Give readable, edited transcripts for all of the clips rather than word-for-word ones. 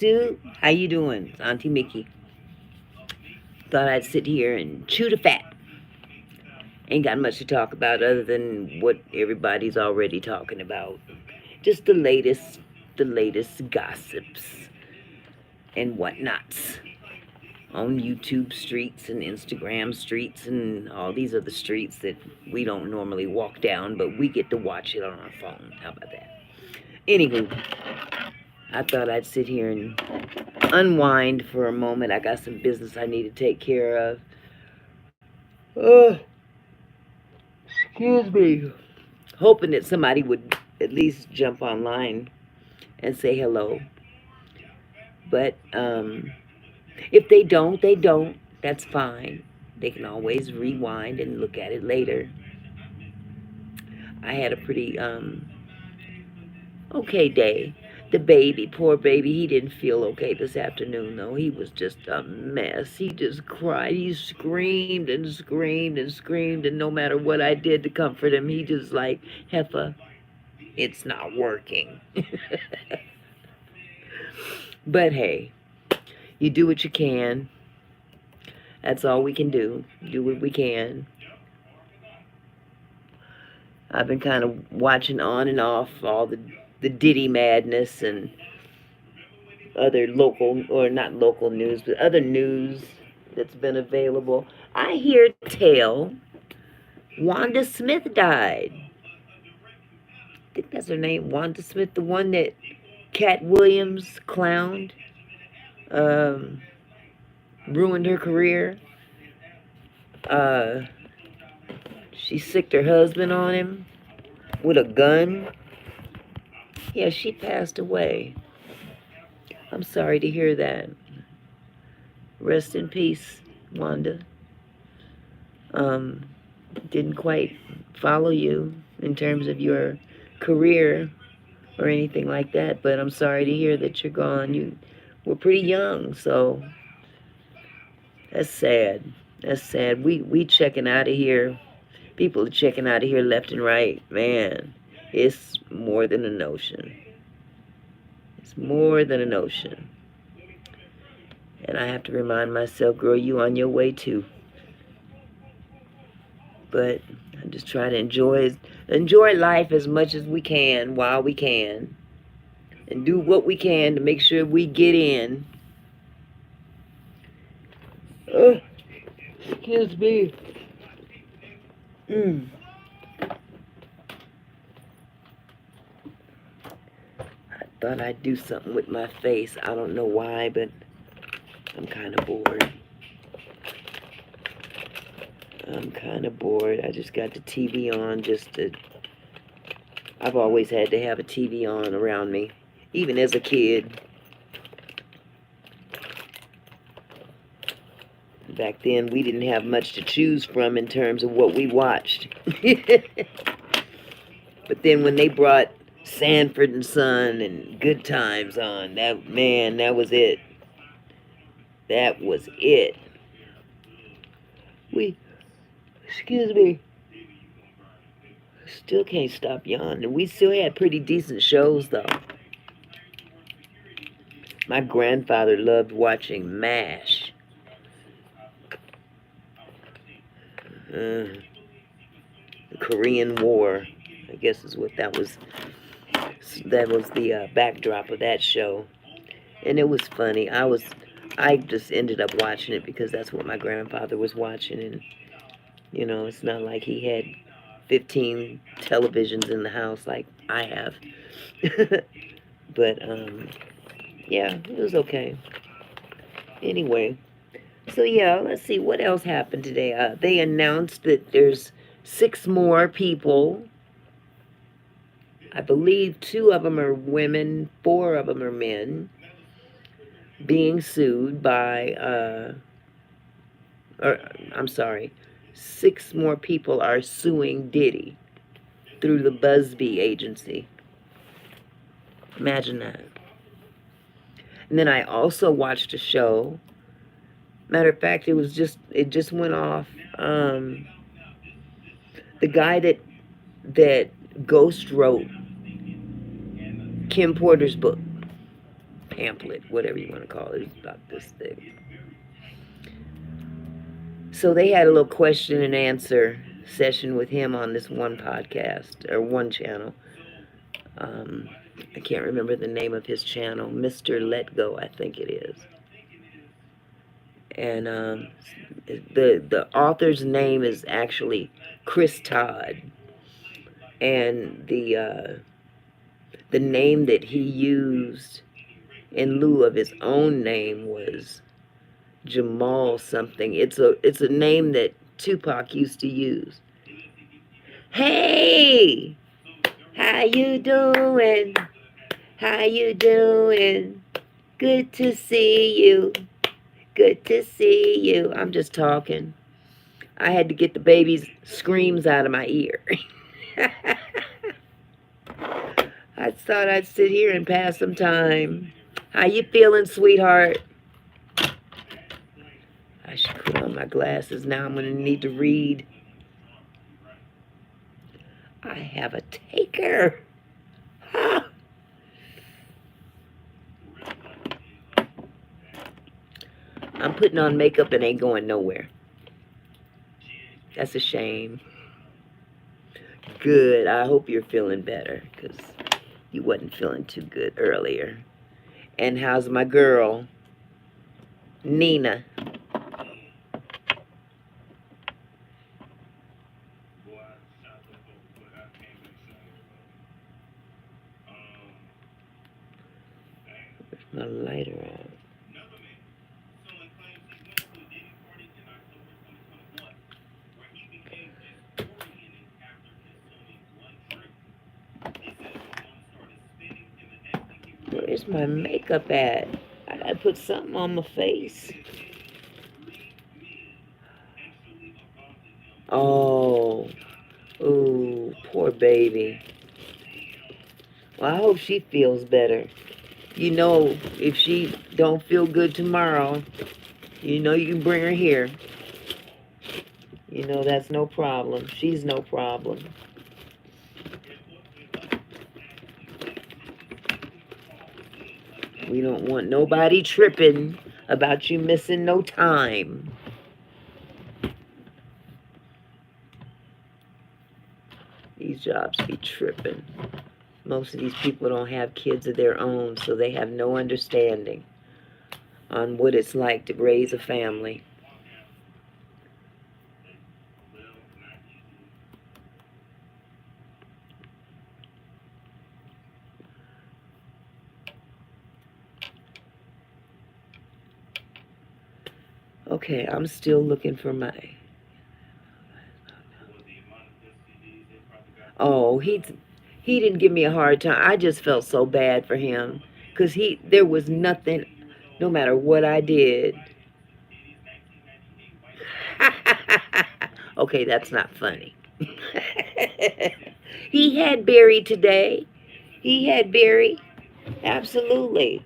Sue, how you doing? It's Auntie Mickey. Thought I'd sit here and chew the fat. Ain't got much to talk about other than what everybody's already talking about. Just the latest gossips and whatnots on YouTube streets and Instagram streets and all these other streets that we don't normally walk down, but we get to watch it on our phone. How about that? Anywho, I thought I'd sit here and unwind for a moment. I got some business I need to take care of. Uh, Excuse me. Hoping that somebody would at least jump online and say hello. But if they don't, they don't. That's fine. They can always rewind and look at it later. I had a pretty okay day. The baby, poor baby, he didn't feel okay this afternoon though. He was just a mess. He just cried. He screamed and screamed and screamed, and no matter what I did to comfort him, he just like, Heffa, it's not working. But hey, you do what you can. That's all we can do. Do what we can. I've been kind of watching on and off all the Diddy madness and other local, or not local news, but other news that's been available. I hear tell Wanda Smith died. I think that's her name, Wanda Smith, the one that Cat Williams clowned, um, ruined her career. Uh, she sicked her husband on him with a gun. Yeah, she passed away. I'm sorry to hear that. Rest in peace, Wanda. Um, didn't quite follow you in terms of your career or anything like that, but I'm sorry to hear that you're gone. You were pretty young, so that's sad. That's sad. We checking out of here. People are checking out of here left and right. Man, it's more than a notion. It's more than a notion. And I have to remind myself, girl, you on your way too. But I just try to enjoy life as much as we can while we can, and do what we can to make sure we get in. Oh, excuse me. Mm. I thought I'd do something with my face. I don't know why, but I'm kind of bored. I just got the TV on just to. I've always had to have a TV on around me, even as a kid. Back then, we didn't have much to choose from in terms of what we watched. But then when they brought Sanford and Son and Good Times on, that was it. That was it. Excuse me, still can't stop yawning. We still had pretty decent shows, though. My grandfather loved watching MASH. The Korean War, I guess is what that was. That was the backdrop of that show. And it was funny. I just ended up watching it because that's what my grandfather was watching. And, it's not like he had 15 televisions in the house like I have. But, yeah, it was okay. Anyway, so yeah, let's see what else happened today. They announced that there's 6 more people. I believe 2 of them are women, 4 of them are men, being sued by, or I'm sorry, 6 more people are suing Diddy through the Busby agency. Imagine that. And then I also watched a show. Matter of fact, it just went off. The guy that ghost wrote Kim Porter's book pamphlet, whatever you want to call it. It's about this thing. So they had a little question and answer session with him on this one podcast, or one channel. I can't remember the name of his channel. Mr. Let Go, I think it is. And the author's name is actually Chris Todd. And the name that he used in lieu of his own name was Jamal something. It's a name that Tupac used to use. Hey, how you doing? How you doing? Good to see you. Good to see you. I'm just talking. I had to get the baby's screams out of my ear. I thought I'd sit here and pass some time. How you feeling, sweetheart? I should put on my glasses now. I'm going to need to read. I have a taker. Ha! I'm putting on makeup and ain't going nowhere. That's a shame. Good. I hope you're feeling better, because you wasn't feeling too good earlier. And how's my girl, Nina? Where's my lighter at? Where's my makeup at? I gotta put something on my face. Oh, ooh, poor baby. Well, I hope she feels better. You know, if she don't feel good tomorrow, you know you can bring her here. You know that's no problem. She's no problem. We don't want nobody tripping about you missing no time. These jobs be tripping. Most of these people don't have kids of their own, so they have no understanding on what it's like to raise a family. Okay, I'm still looking for my... Oh, he didn't give me a hard time. I just felt so bad for him, because there was nothing, no matter what I did. Okay, that's not funny. He had Barry today. He had Barry. Absolutely.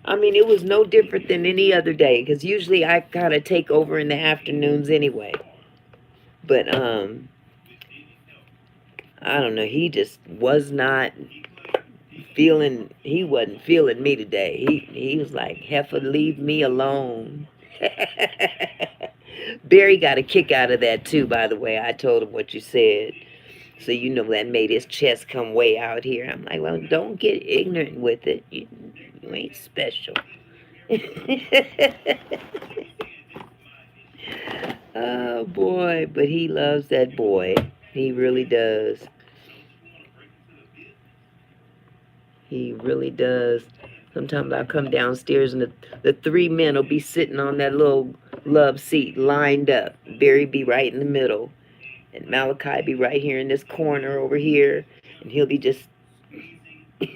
I mean, it was no different than any other day, because usually I kind of take over in the afternoons anyway. But, I don't know, he just was not he wasn't feeling me today. He was like, heifer, leave me alone. Barry got a kick out of that too, by the way. I told him what you said. So you know that made his chest come way out here. I'm like, well, don't get ignorant with it. You ain't special. Oh, boy. But he loves that boy. He really does. He really does. Sometimes I'll come downstairs and the three men will be sitting on that little love seat lined up. Barry be right in the middle. And Malachi be right here in this corner over here. And he'll be just... I'm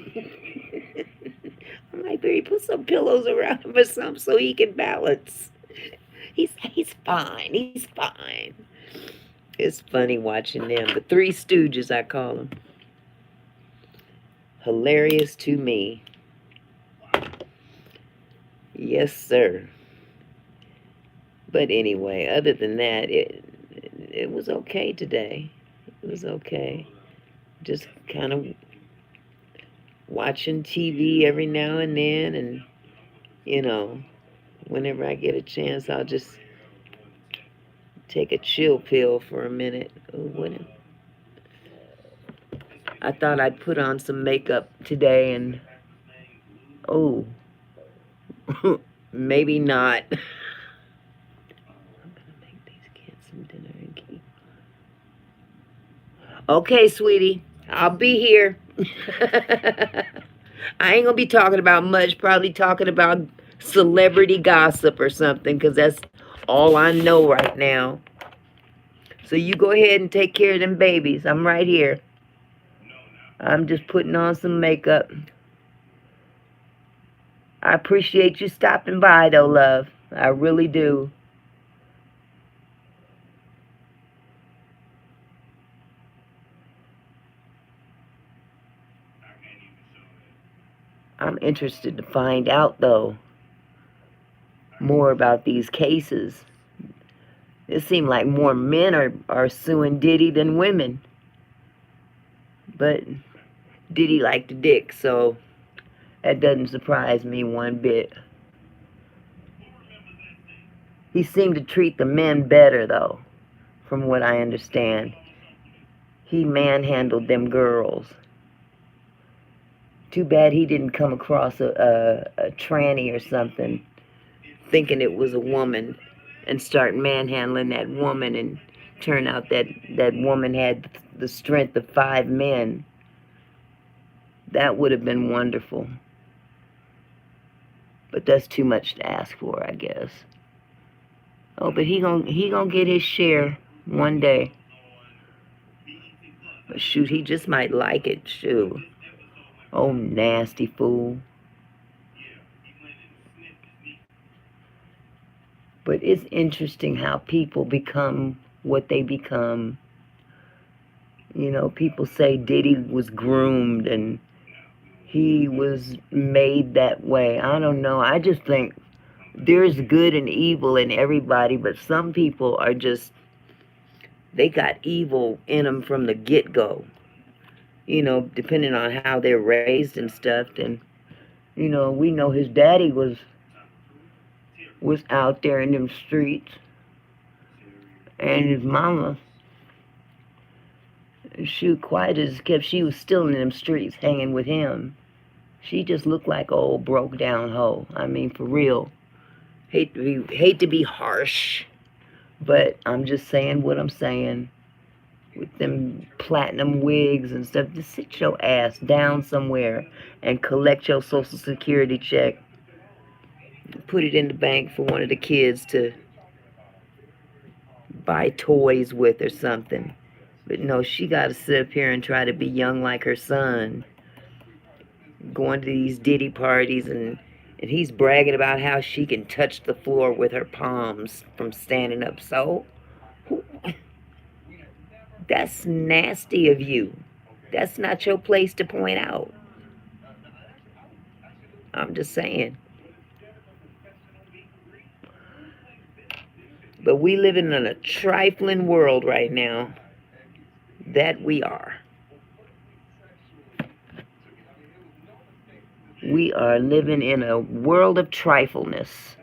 like, Barry, put some pillows around him or something so he can balance. He's fine. He's fine. It's funny watching them. The Three Stooges, I call them. Hilarious to me. Yes, sir. But anyway, other than that, it was okay today. It was okay. Just kind of watching TV every now and then, and you know, whenever I get a chance, I'll just take a chill pill for a minute. Oh, I thought I'd put on some makeup today, and oh, maybe not. I'm gonna make these kids some dinner and keep. Okay, sweetie, I'll be here. I ain't gonna be talking about much, probably talking about celebrity gossip or something, because that's all I know right now. So you go ahead and take care of them babies. I'm right here. I'm just putting on some makeup. I appreciate you stopping by, though, love. I really do. I'm interested to find out, though, more about these cases. It seems like more men are suing Diddy than women. But Diddy liked the dick, so that doesn't surprise me one bit. He seemed to treat the men better, though, from what I understand. He manhandled them girls. Too bad he didn't come across a tranny or something, thinking it was a woman, and start manhandling that woman, and turn out that woman had the strength of 5 men. That would have been wonderful. But that's too much to ask for, I guess. Oh, but he gonna get his share one day. But shoot, he just might like it, shoot. Oh, nasty fool. But it's interesting how people become what they become. You know, people say Diddy was groomed and he was made that way. I don't know. I just think there's good and evil in everybody, but some people are just, they got evil in them from the get-go. You know, depending on how they're raised and stuff. And, you know, we know his daddy was out there in them streets. And his mama, shoot, quiet as kept, she was still in them streets hanging with him. She just looked like an old broke down hoe. I mean, for real. Hate to be harsh, but I'm just saying what I'm saying. With them platinum wigs and stuff, just sit your ass down somewhere and collect your Social Security check. Put it in the bank for one of the kids to buy toys with or something. But no, she got to sit up here and try to be young like her son. Going to these Diddy parties, and he's bragging about how she can touch the floor with her palms from standing up. So, that's nasty of you. That's not your place to point out. I'm just saying. But we live in a trifling world right now. That we are. We are living in a world of trifleness,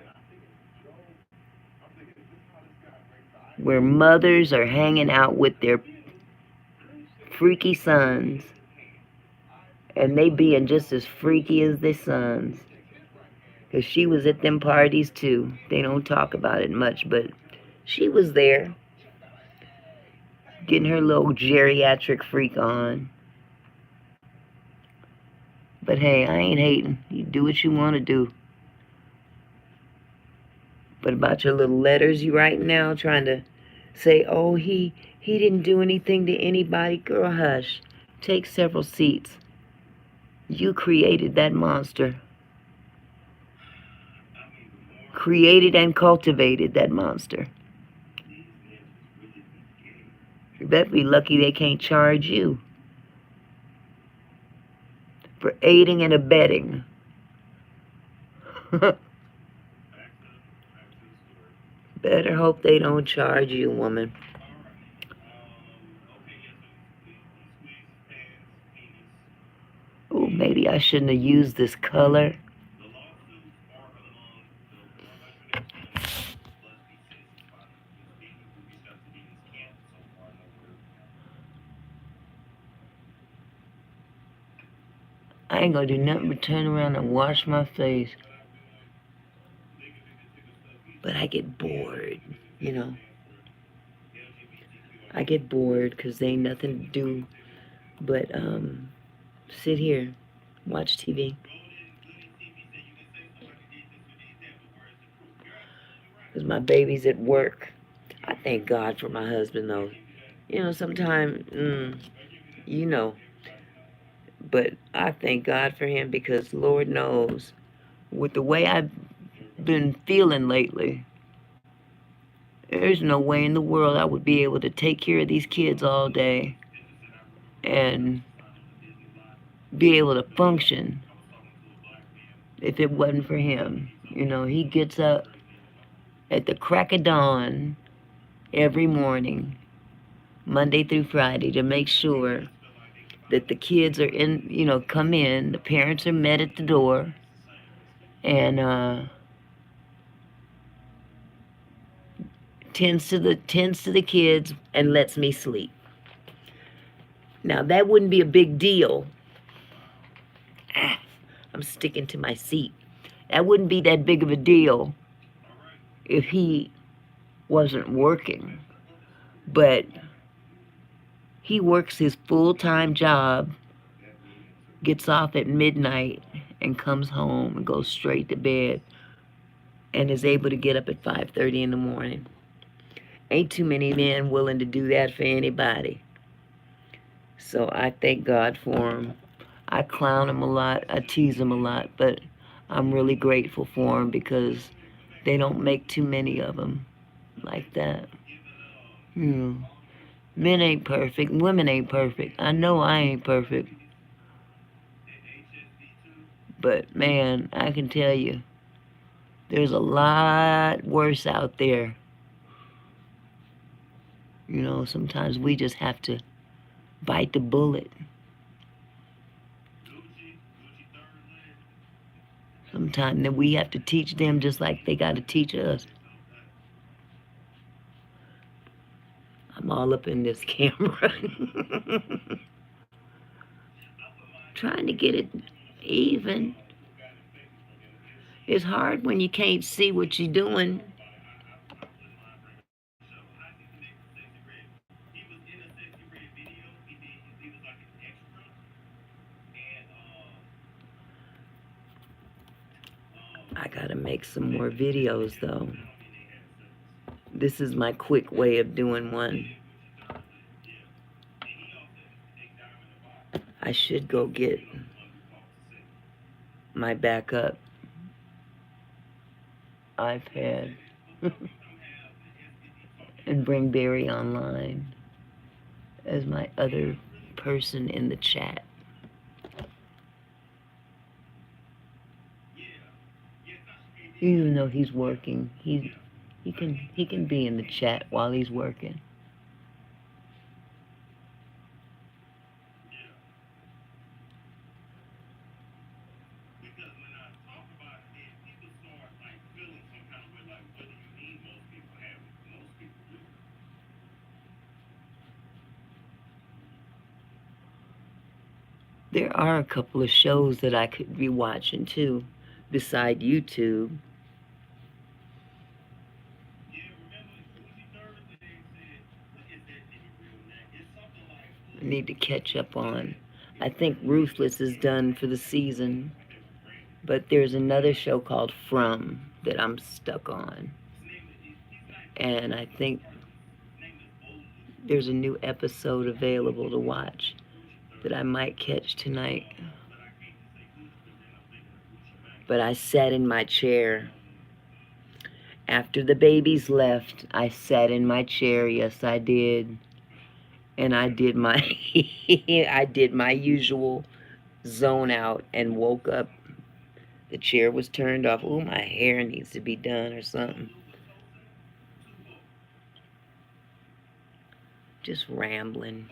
where mothers are hanging out with their freaky sons, and they being just as freaky as their sons. Because she was at them parties too. They don't talk about it much, but she was there, getting her little geriatric freak on. But hey, I ain't hating. You do what you want to do. But about your little letters you write now, trying to say, oh, he didn't do anything to anybody. Girl, hush. Take several seats. You created that monster. Created and cultivated that monster. You better be lucky they can't charge you for aiding and abetting. Better hope they don't charge you, woman. Oh, maybe I shouldn't have used this color. I ain't gonna do nothing but turn around and wash my face. But I get bored, you know. I get bored because there ain't nothing to do but sit here, watch TV. Because my baby's at work. I thank God for my husband, though. You know, sometimes, you know, but I thank God for him because Lord knows, with the way I've been feeling lately, there's no way in the world I would be able to take care of these kids all day and be able to function if it wasn't for him. You know, he gets up at the crack of dawn every morning, Monday through Friday, to make sure that the kids are in, you know, come in, the parents are met at the door, and tends to the kids and lets me sleep. Now that wouldn't be a big deal. I'm sticking to my seat. That wouldn't be that big of a deal if he wasn't working. But he works his full-time job, gets off at midnight, and comes home and goes straight to bed and is able to get up at 5:30 in the morning. Ain't too many men willing to do that for anybody. So I thank God for him. I clown him a lot, I tease him a lot, but I'm really grateful for him because they don't make too many of them like that. Hmm. Men ain't perfect, women ain't perfect. I know I ain't perfect. But man, I can tell you, there's a lot worse out there. You know, sometimes we just have to bite the bullet. Sometimes we have to teach them just like they got to teach us. I'm all up in this camera. Trying to get it even. It's hard when you can't see what you're doing. I gotta make some more videos though. This is my quick way of doing one. I should go get my backup iPad and bring Barry online as my other person in the chat. Even though he's working, he can be in the chat while he's working. There are a couple of shows that I could be watching too, beside YouTube. I need to catch up on. I think Ruthless is done for the season, but there's another show called From that I'm stuck on. And I think there's a new episode available to watch that I might catch tonight. But I sat in my chair. After the babies left, I sat in my chair. Yes, I did. And I did my I did my usual zone out and woke up. The chair was turned off. Oh, my hair needs to be done or something. Just rambling.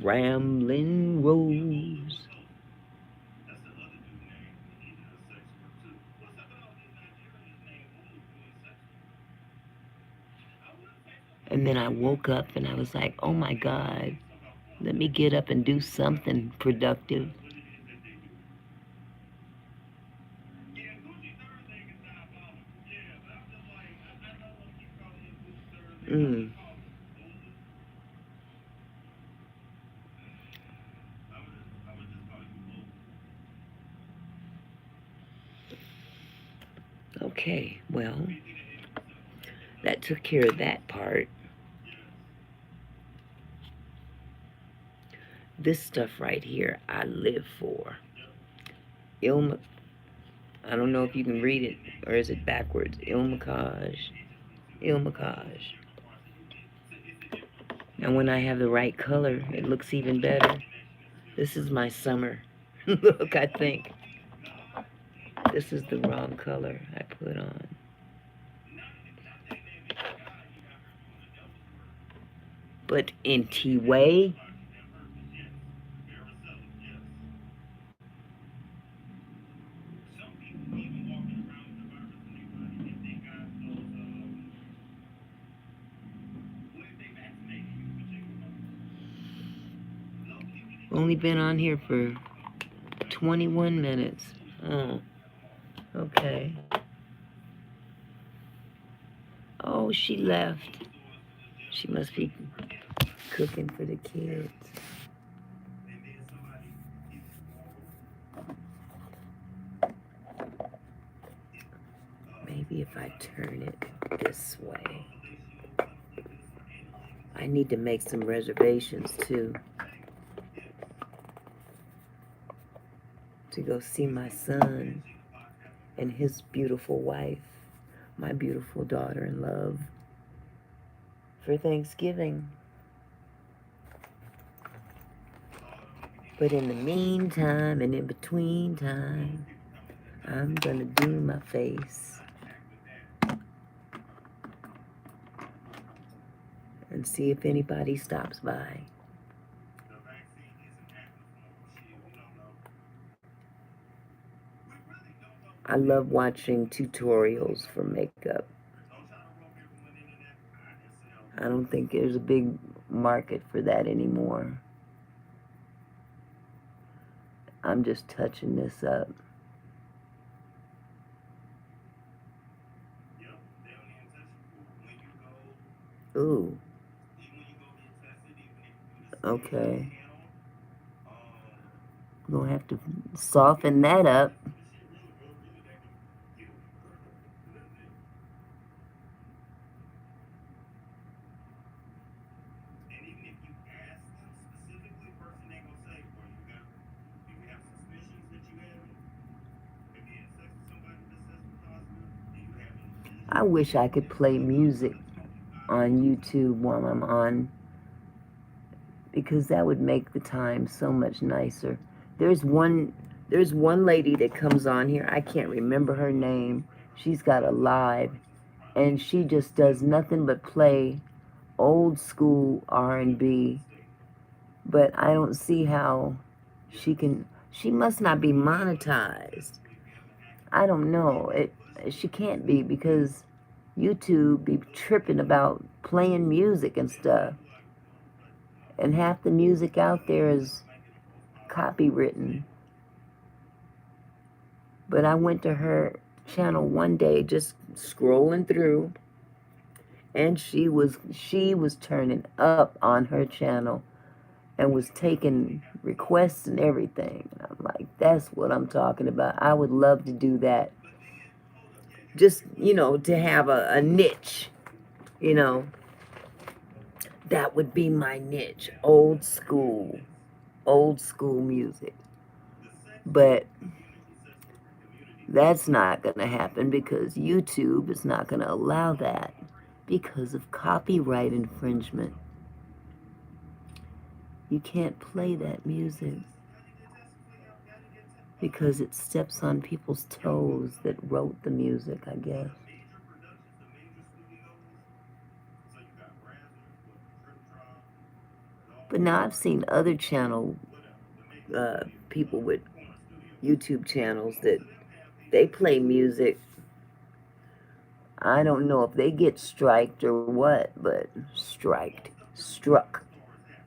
Rambling Rose. And then I woke up and I was like, oh my God, let me get up and do something productive. Mm. Okay, well, that took care of that part. This stuff right here, I live for. Ilma, I don't know if you can read it, or is it backwards? Ilmakaj. Ilmakaj. And when I have the right color, it looks even better. This is my summer look, I think. This is the wrong color I put on. But in T-Way, only been on here for 21 minutes. Oh, okay. Oh, she left. She must be cooking for the kids. Maybe if I turn it this way. I need to make some reservations too, to go see my son and his beautiful wife, my beautiful daughter-in-law, for Thanksgiving. But in the meantime and in between time, I'm gonna do my face and see if anybody stops by. I love watching tutorials for makeup. I don't think there's a big market for that anymore. I'm just touching this up. Ooh. Okay. I'm gonna have to soften that up. I wish I could play music on YouTube while I'm on, because that would make the time so much nicer. There's one lady that comes on here. I can't remember her name. She's got a live, and she just does nothing but play old school R&B. But I don't see how she can. She must not be monetized. I don't know. She can't be, because YouTube be tripping about playing music and stuff. And half the music out there is copywritten. But I went to her channel one day, just scrolling through, and she was turning up on her channel and was taking requests and everything. And I'm like, that's what I'm talking about. I would love to do that. Just, to have a niche, that would be my niche. Old school music. But that's not going to happen, because YouTube is not going to allow that because of copyright infringement. You can't play that music because it steps on people's toes that wrote the music, I guess. But now I've seen other people with YouTube channels that they play music. I don't know if they get striked or what, but struck.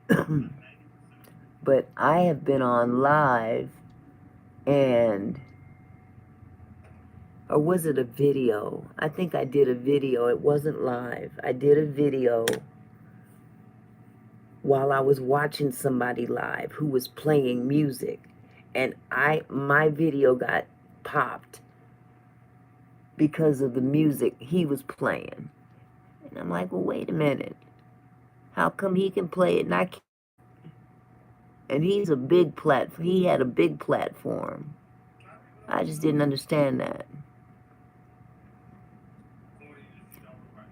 But I have been on live and, or was it a video? I think I did a video. It wasn't live. I did a video while I was watching somebody live who was playing music, and my video got popped because of the music he was playing. And I'm like, well, wait a minute. How come he can play it and I can't? And he had a big platform. I just didn't understand that.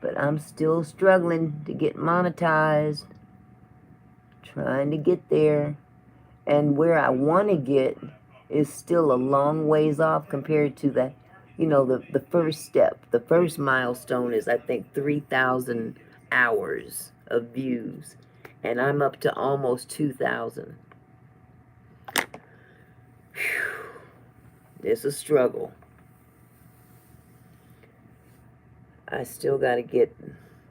But I'm still struggling to get monetized, trying to get there. And where I want to get is still a long ways off compared to the first step. The first milestone is, I think, 3,000 hours of views. And I'm up to almost 2,000. It's a struggle. I still got to get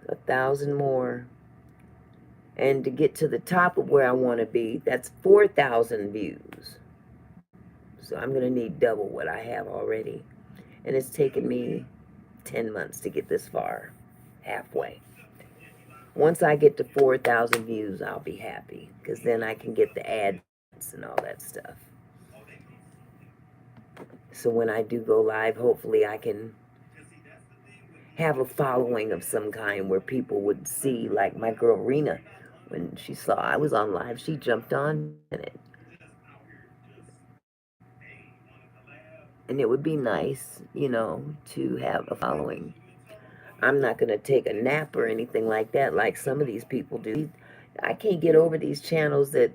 1,000 more. And to get to the top of where I want to be, that's 4,000 views. So I'm going to need double what I have already. And it's taken me 10 months to get this far, halfway. Once I get to 4,000 views, I'll be happy, because then I can get the ads and all that stuff. So when I do go live, hopefully I can have a following of some kind where people would see, like my girl Rena, when she saw I was on live, she jumped on it. And it would be nice, to have a following. I'm not going to take a nap or anything like that like some of these people do. I can't get over these channels that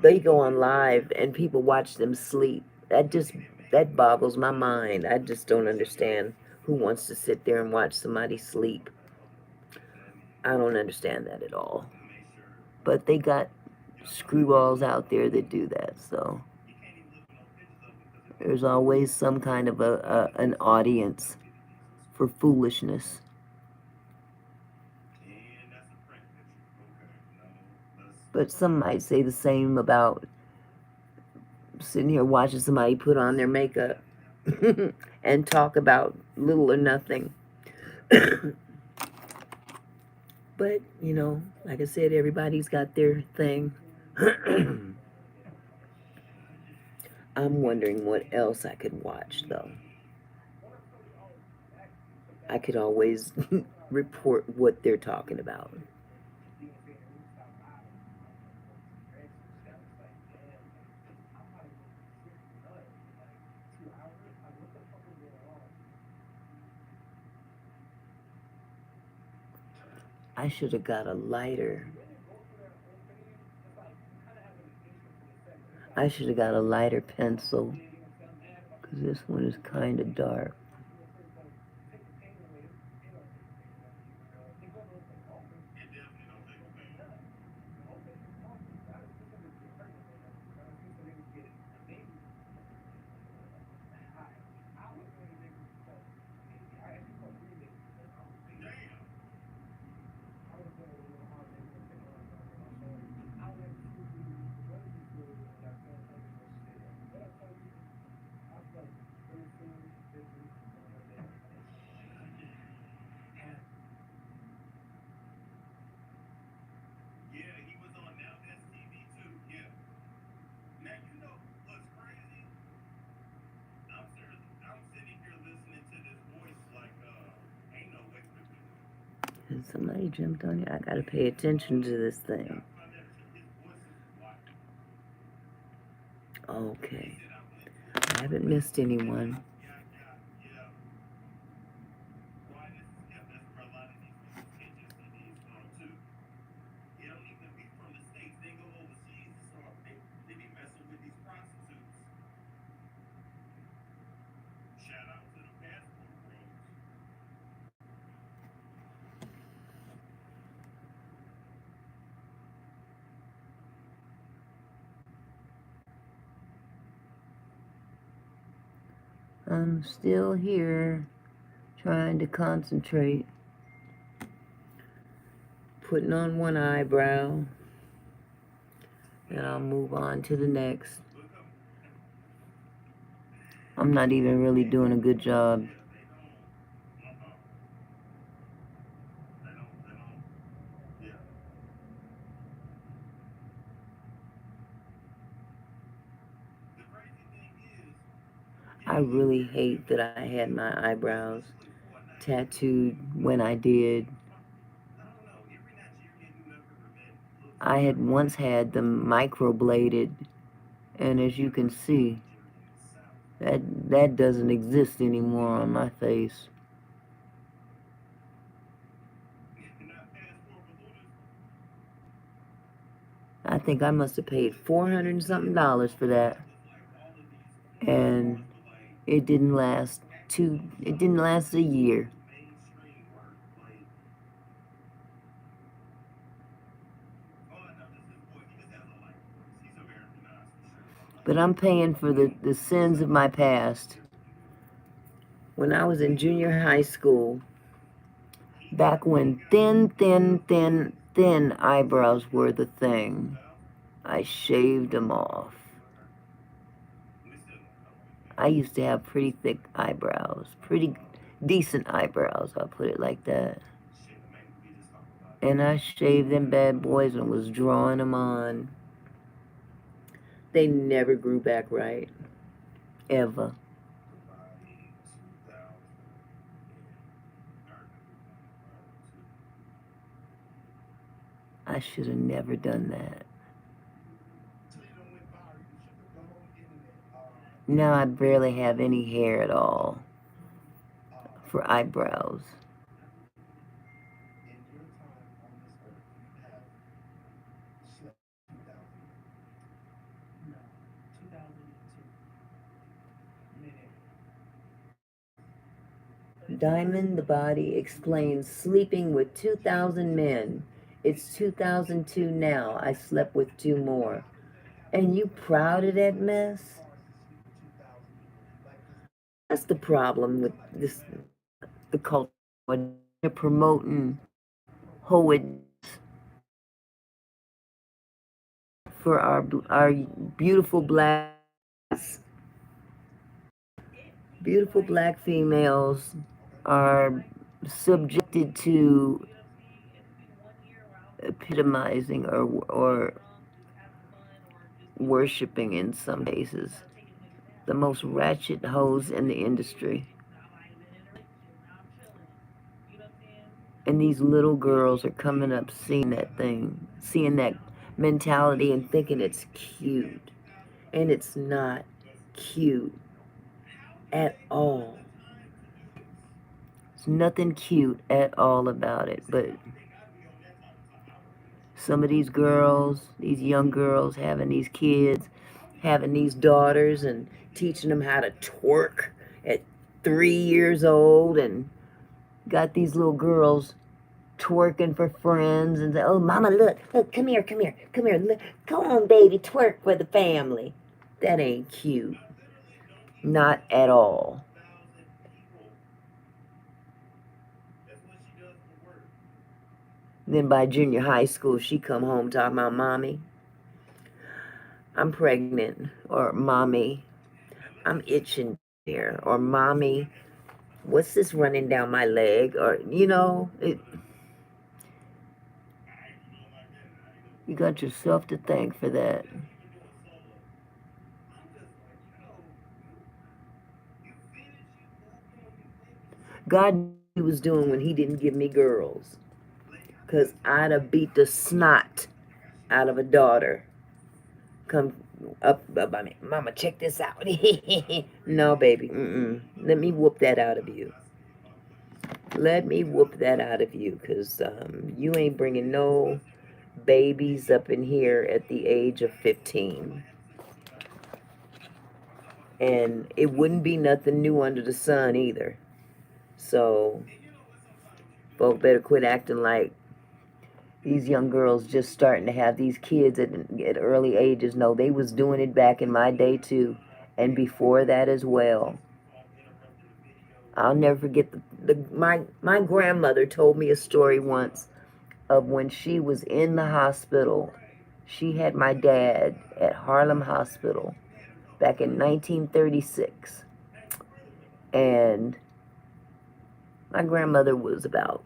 they go on live and people watch them sleep. That boggles my mind. I just don't understand who wants to sit there and watch somebody sleep. I don't understand that at all. But they got screwballs out there that do that, so there's always some kind of an audience for foolishness. But some might say the same about sitting here watching somebody put on their makeup and talk about little or nothing. But, like I said, everybody's got their thing. I'm wondering what else I could watch, though. I could always report what they're talking about. I should have got a lighter. I should have got a lighter pencil, because this one is kind of dark. And somebody jumped on you. I gotta pay attention to this thing. Okay. I haven't missed anyone. I'm still here, Trying to concentrate. Putting on one eyebrow. And I'll move on to the next. I'm not even really doing a good job. I really hate that I had my eyebrows tattooed when I did. I had once had them microbladed, and as you can see, that doesn't exist anymore on my face. I think I must have paid $400 and something for that, and it didn't last it didn't last a year. But I'm paying for the sins of my past. When I was in junior high school, back when thin eyebrows were the thing, I shaved them off. I used to have pretty thick eyebrows, pretty decent eyebrows, I'll put it like that. And I shaved them bad boys and was drawing them on. They never grew back right. Ever. I should have never done that. Now I barely have any hair at all for eyebrows. Diamond the Body explains sleeping with 2,000 men. It's 2002 now. I slept with 2 more. And you proud of that mess? That's the problem with this, the culture. They're promoting hoed for our beautiful black females are subjected to epitomizing or worshiping in some cases the most ratchet hoes in the industry. And these little girls are coming up seeing that thing, seeing that mentality and thinking it's cute. And it's not cute at all. There's nothing cute at all about it, but some of these girls, these young girls having these kids, having these daughters and teaching them how to twerk at 3 years old, and got these little girls twerking for friends and say, oh, mama, look, come here, look, come on, baby, twerk for the family. That ain't cute. Not at all. Then by junior high school, she come home talking about, mommy, I'm pregnant, or mommy, I'm itching here, or mommy, what's this running down my leg, or, you got yourself to thank for that. God knew what he was doing when he didn't give me girls, because I'd have beat the snot out of a daughter. Come up by me, mama, check this out. No, baby, let me whoop that out of you. Let me whoop that out of you, because you ain't bringing no babies up in here at the age of 15. And it wouldn't be nothing new under the sun either. So, folk better quit acting like these young girls just starting to have these kids at early ages. No, they was doing it back in my day too, and before that as well. I'll never forget my grandmother told me a story once of when she was in the hospital. She had my dad at Harlem Hospital back in 1936. And my grandmother was about,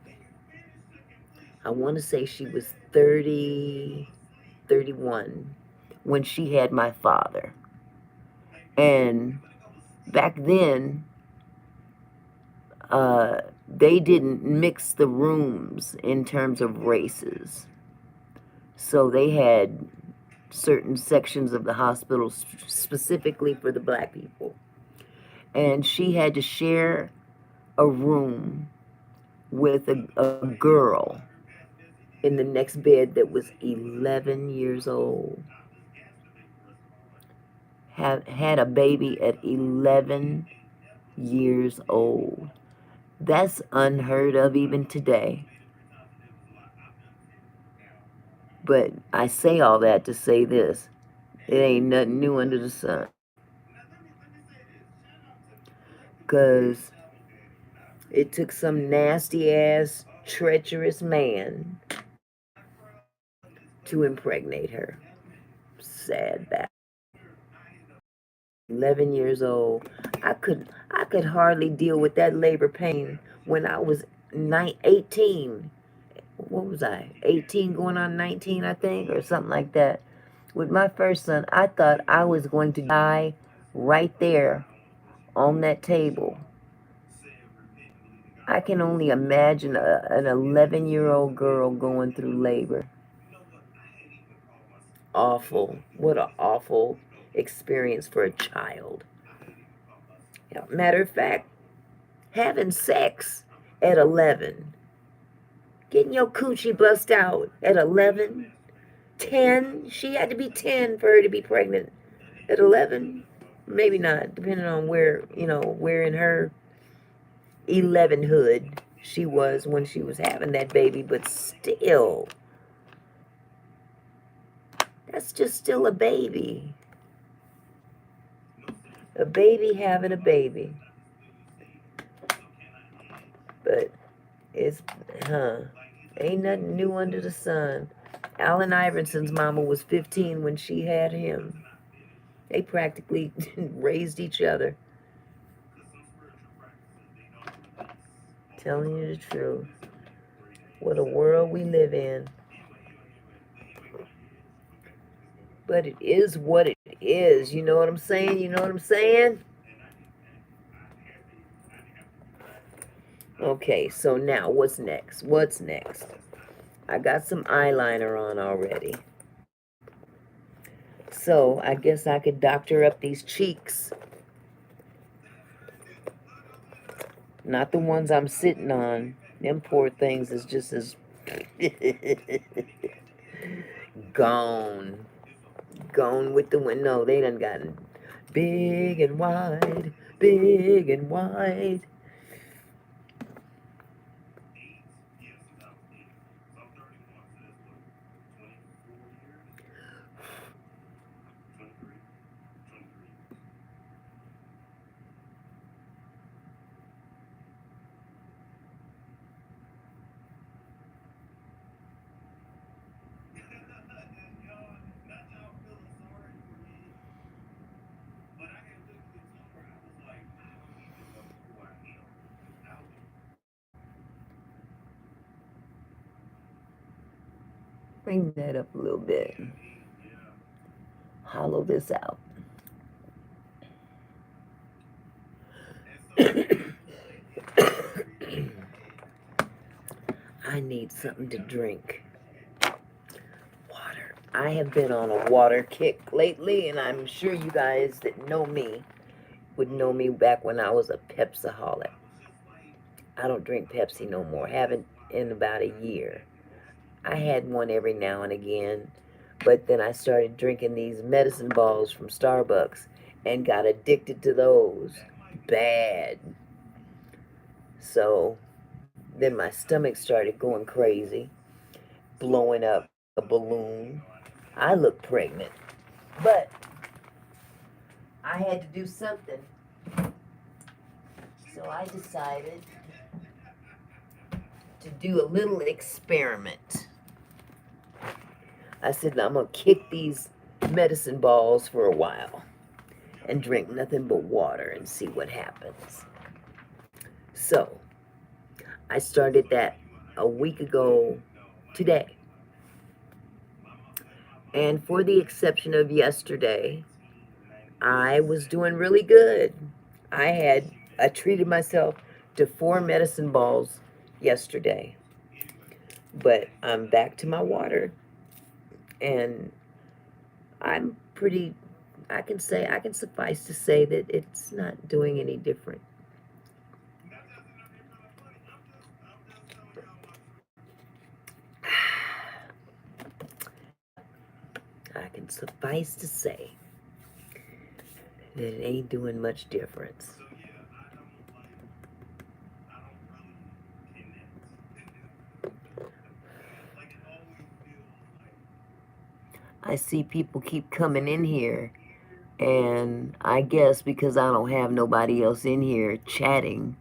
I want to say she was 30, 31 when she had my father. And back then, they didn't mix the rooms in terms of races. So they had certain sections of the hospital specifically for the black people. And she had to share a room with a girl in the next bed that was 11 years old. Had a baby at 11 years old. That's unheard of even today. But I say all that to say this. It ain't nothing new under the sun. Because it took some nasty ass, treacherous man to impregnate her. Sad that. 11 years old. I could hardly deal with that labor pain when I was 18. What was I? 18 going on 19, I think, or something like that. With my first son, I thought I was going to die right there on that table. I can only imagine an 11-year-old girl going through labor. Awful. What an awful experience for a child. Yeah, matter of fact, having sex at 11, getting your coochie bust out at 11, 10, she had to be 10 for her to be pregnant at 11. Maybe not, depending on where in her 11hood she was when she was having that baby, but still, that's just still a baby. A baby having a baby. But it's, ain't nothing new under the sun. Allen Iverson's mama was 15 when she had him. They practically raised each other. Telling you the truth. What a world we live in. But it is what it is. You know what I'm saying? You know what I'm saying? Okay, so now what's next? What's next? I got some eyeliner on already. So I guess I could doctor up these cheeks. Not the ones I'm sitting on. Them poor things is just as gone. Gone with the wind. No, they done gotten big and wide. Big and wide. Bring that up a little bit. Hollow this out. I need something to drink. Water. I have been on a water kick lately, and I'm sure you guys that know me would know me back when I was a Pepsi-holic. I don't drink Pepsi no more. Haven't in about a year. I had one every now and again, but then I started drinking these medicine balls from Starbucks and got addicted to those. Bad. So then my stomach started going crazy, blowing up a balloon. I look pregnant, but I had to do something. So I decided to do a little experiment. I said, I'm going to kick these medicine balls for a while and drink nothing but water and see what happens. So I started that a week ago today. And for the exception of yesterday, I was doing really good. I treated myself to 4 medicine balls yesterday. But I'm back to my water, and I'm pretty, I can suffice to say that it's not doing any different. I can suffice to say that it ain't doing much difference. I see people keep coming in here, and I guess because I don't have nobody else in here chatting,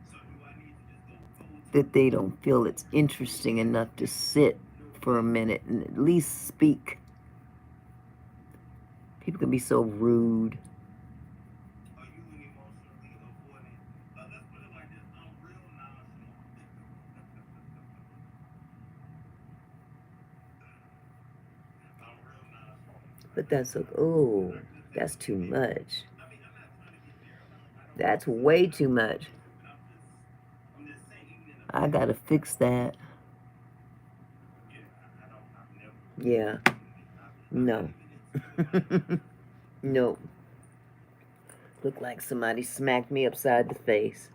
that they don't feel it's interesting enough to sit for a minute and at least speak. People can be so rude. But that's like, oh, that's too much. That's way too much. I gotta fix that. Yeah. No. Nope. Look like somebody smacked me upside the face.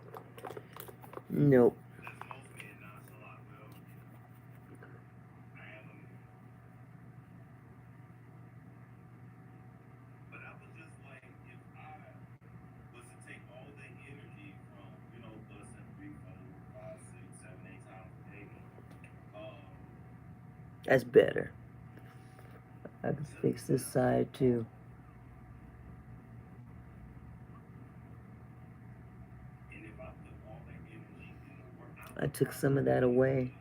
Nope. That's better. I can fix this side too. I took some of that away.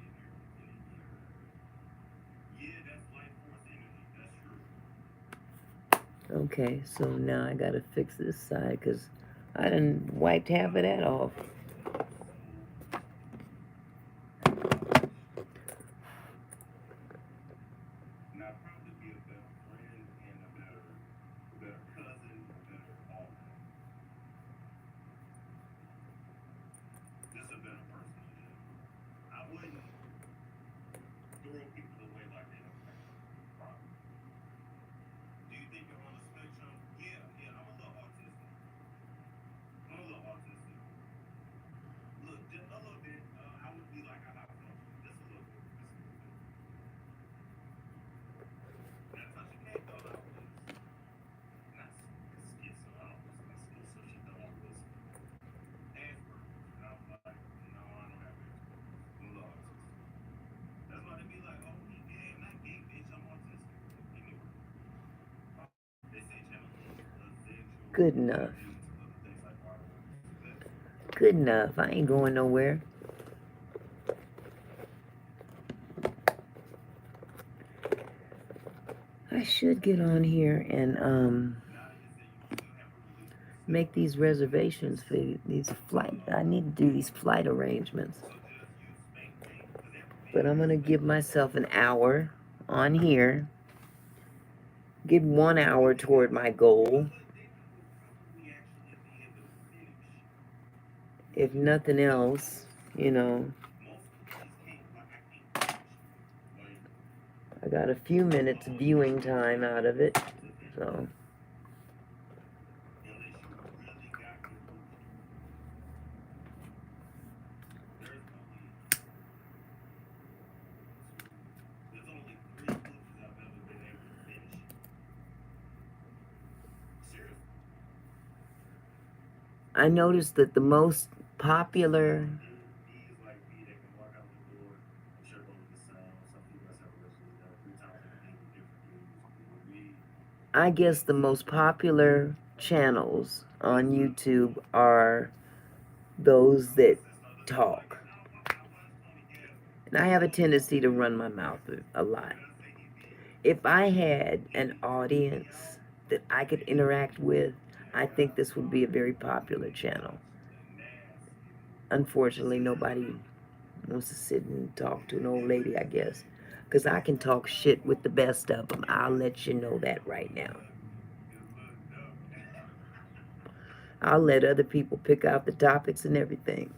Okay, so now I gotta fix this side because I done wiped half of that off. Good enough. Good enough. I ain't going nowhere. I should get on here and make these reservations for these flight. I need to do these flight arrangements. But I'm gonna give myself an hour on here. Give 1 hour toward my goal. If nothing else, you know, I got a few minutes viewing time out of it, so. I noticed that the most popular I guess the most popular channels on YouTube are those that talk. And I have a tendency to run my mouth a lot. If I had an audience that I could interact with, I think this would be a very popular channel. Unfortunately, nobody wants to sit and talk to an old lady, I guess. Because I can talk shit with the best of them. I'll let you know that right now. I'll let other people pick out the topics and everything.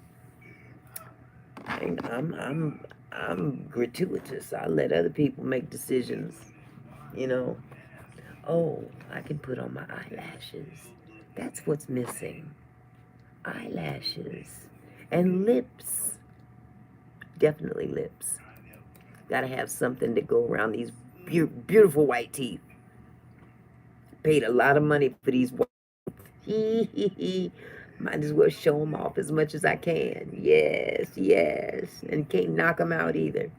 And I'm gratuitous. I let other people make decisions, you know. Oh, I can put on my eyelashes. That's what's missing. Eyelashes. And lips. Definitely lips. Gotta have something to go around these beautiful white teeth. Paid a lot of money for these white teeth. Might as well show them off as much as I can. Yes, yes. And can't knock them out either.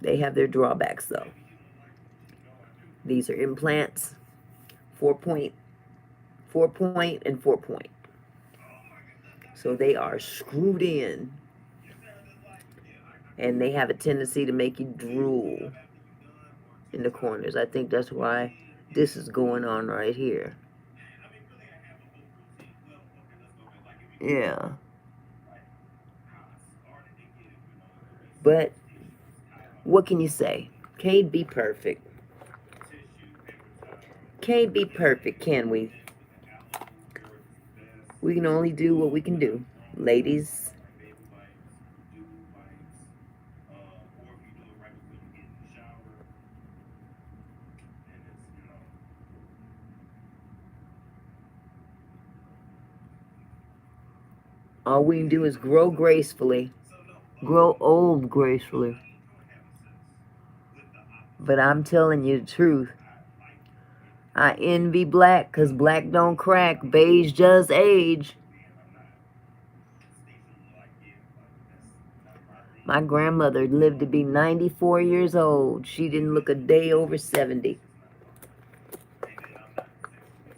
They have their drawbacks though. These are implants, 4 point, 4 point, and 4 point. So they are screwed in, and they have a tendency to make you drool in the corners. I think that's why this is going on right here. Yeah. But what can you say? Can't be perfect. Can't be perfect, can we? We can only do what we can do. Ladies, all we can do is grow gracefully. Grow old gracefully. But I'm telling you the truth. I envy black because black don't crack. Beige just age. My grandmother lived to be 94 years old. She didn't look a day over 70.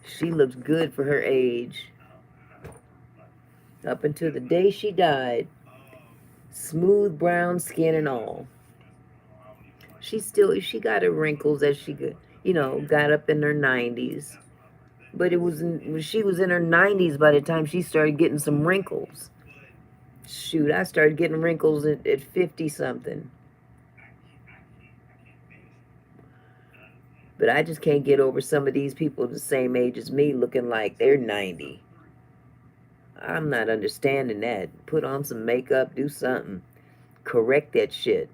She looked good for her age. Up until the day she died. Smooth brown skin and all. She got her wrinkles as she could, got up in her 90s. But she was in her 90s by the time she started getting some wrinkles. Shoot, I started getting wrinkles at 50 something. But I just can't get over some of these people the same age as me looking like they're 90. I'm not understanding that. Put on some makeup, do something. Correct that shit.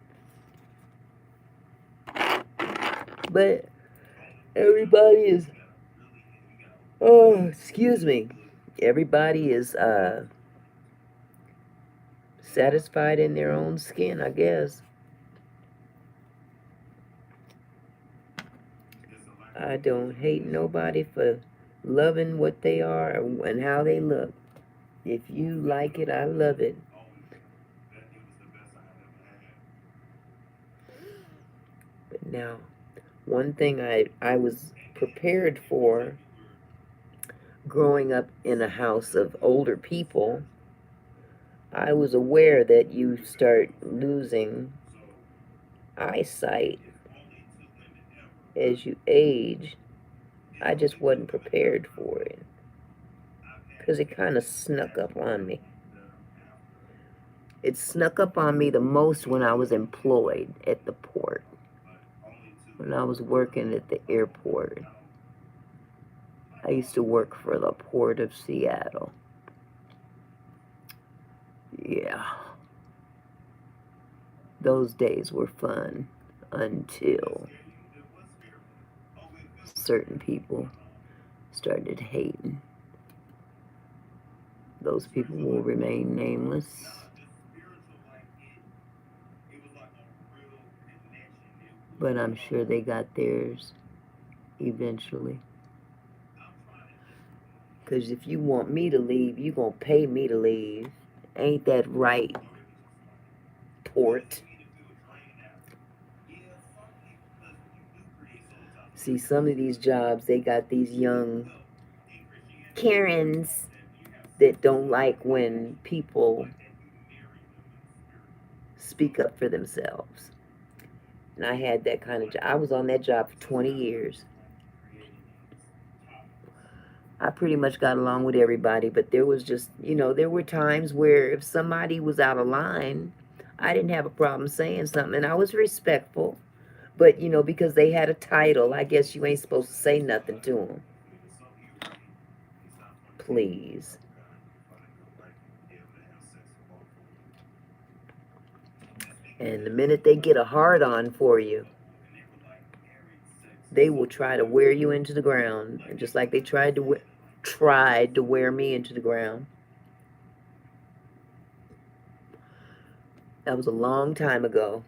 But everybody is, oh, excuse me. Everybody is satisfied in their own skin, I guess. I don't hate nobody for loving what they are and how they look. If you like it, I love it. But now, one thing I was prepared for growing up in a house of older people, I was aware that you start losing eyesight as you age. I just wasn't prepared for it because it kind of snuck up on me. It snuck up on me the most when I was employed at the port, when I was working at the airport. I used to work for the Port of Seattle. Yeah. Those days were fun until certain people started hating. Those people will remain nameless. But I'm sure they got theirs eventually. Because if you want me to leave, you gonna pay me to leave. Ain't that right, Port? See, some of these jobs, they got these young Karens that don't like when people speak up for themselves. And I had that kind of job. I was on that job for 20 years. I pretty much got along with everybody, but there was just, there were times where if somebody was out of line, I didn't have a problem saying something, and I was respectful. But, because they had a title, I guess you ain't supposed to say nothing to them. Please. And the minute they get a hard on for you, they will try to wear you into the ground. And just like they tried to wear me into the ground. That was a long time ago.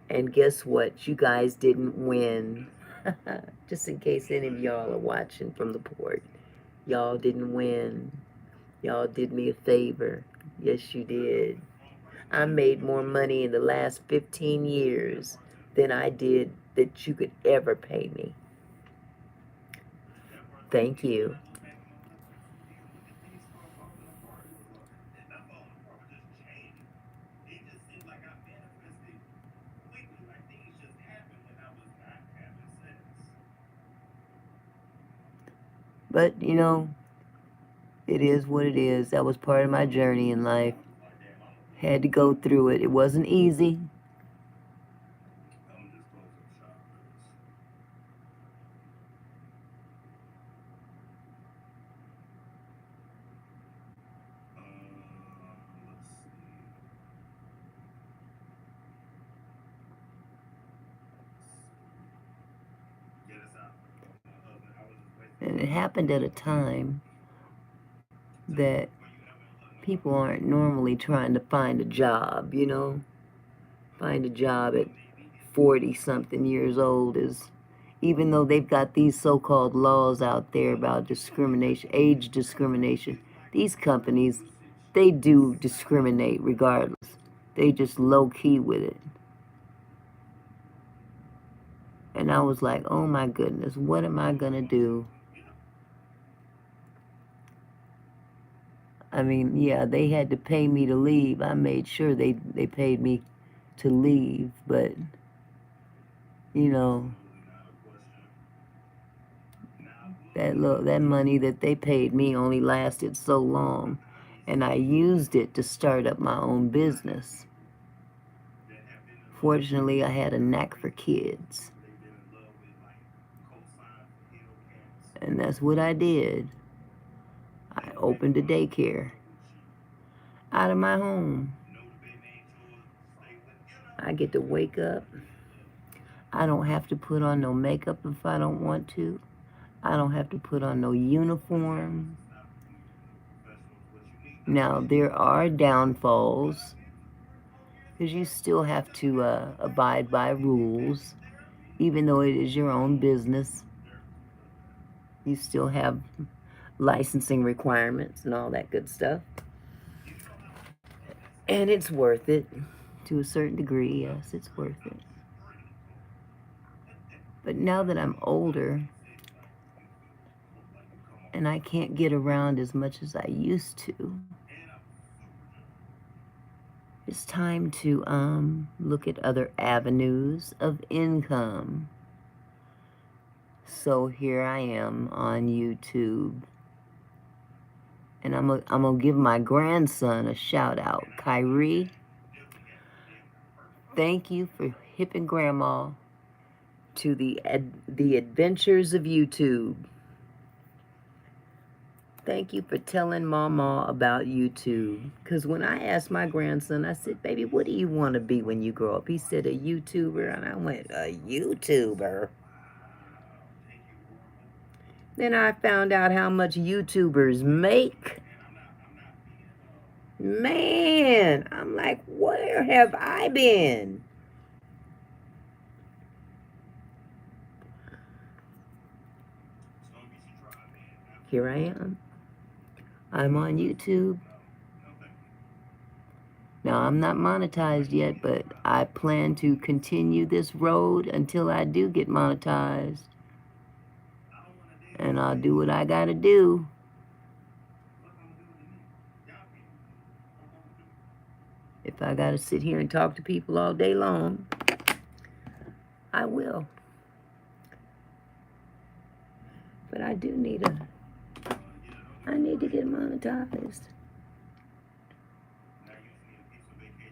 And guess what? You guys didn't win. Just in case any of y'all are watching from the port. Y'all didn't win. Y'all did me a favor. Yes, you did. I made more money in the last 15 years than I did that you could ever pay me. Thank you. But, it is what it is. That was part of my journey in life. Had to go through it. It wasn't easy. And it happened at a time that people aren't normally trying to find a job, Find a job at 40-something years old is, even though they've got these so-called laws out there about discrimination, age discrimination, these companies, they do discriminate regardless. They just low-key with it. And I was like, oh my goodness, what am I going to do? I mean, yeah, they had to pay me to leave. I made sure they paid me to leave, but, that money that they paid me only lasted so long, and I used it to start up my own business. Fortunately, I had a knack for kids, and that's what I did. I opened a daycare out of my home. I get to wake up. I don't have to put on no makeup if I don't want to. I don't have to put on no uniform. Now, there are downfalls, because you still have to abide by rules. Even though it is your own business, you still have licensing requirements and all that good stuff. And it's worth it. To a certain degree, yes, it's worth it. But now that I'm older, and I can't get around as much as I used to, it's time to look at other avenues of income. So here I am on YouTube. And I'm gonna give my grandson a shout out. Kyrie, thank you for hipping Grandma to the adventures of YouTube. Thank you for telling Mama about YouTube. Because when I asked my grandson, I said, baby, what do you want to be when you grow up? He said, a YouTuber. And I went, a YouTuber? Then I found out how much YouTubers make. Man, I'm like, where have I been? Here I am. I'm on YouTube. Now, I'm not monetized yet, but I plan to continue this road until I do get monetized. And I'll do what I gotta do. If I gotta sit here and talk to people all day long, I will. But I do need to get monetized.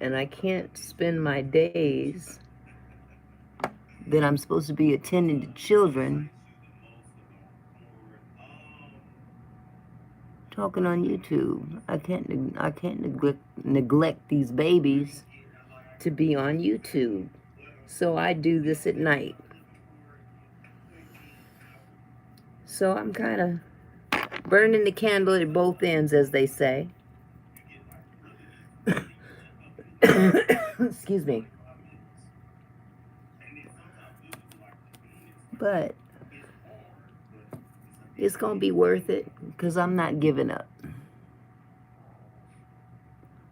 And I can't spend my days that I'm supposed to be attending to children talking on YouTube. I can't neglect these babies to be on YouTube. So I do this at night. So I'm kind of burning the candle at both ends, as they say. Excuse me. But it's going to be worth it because I'm not giving up.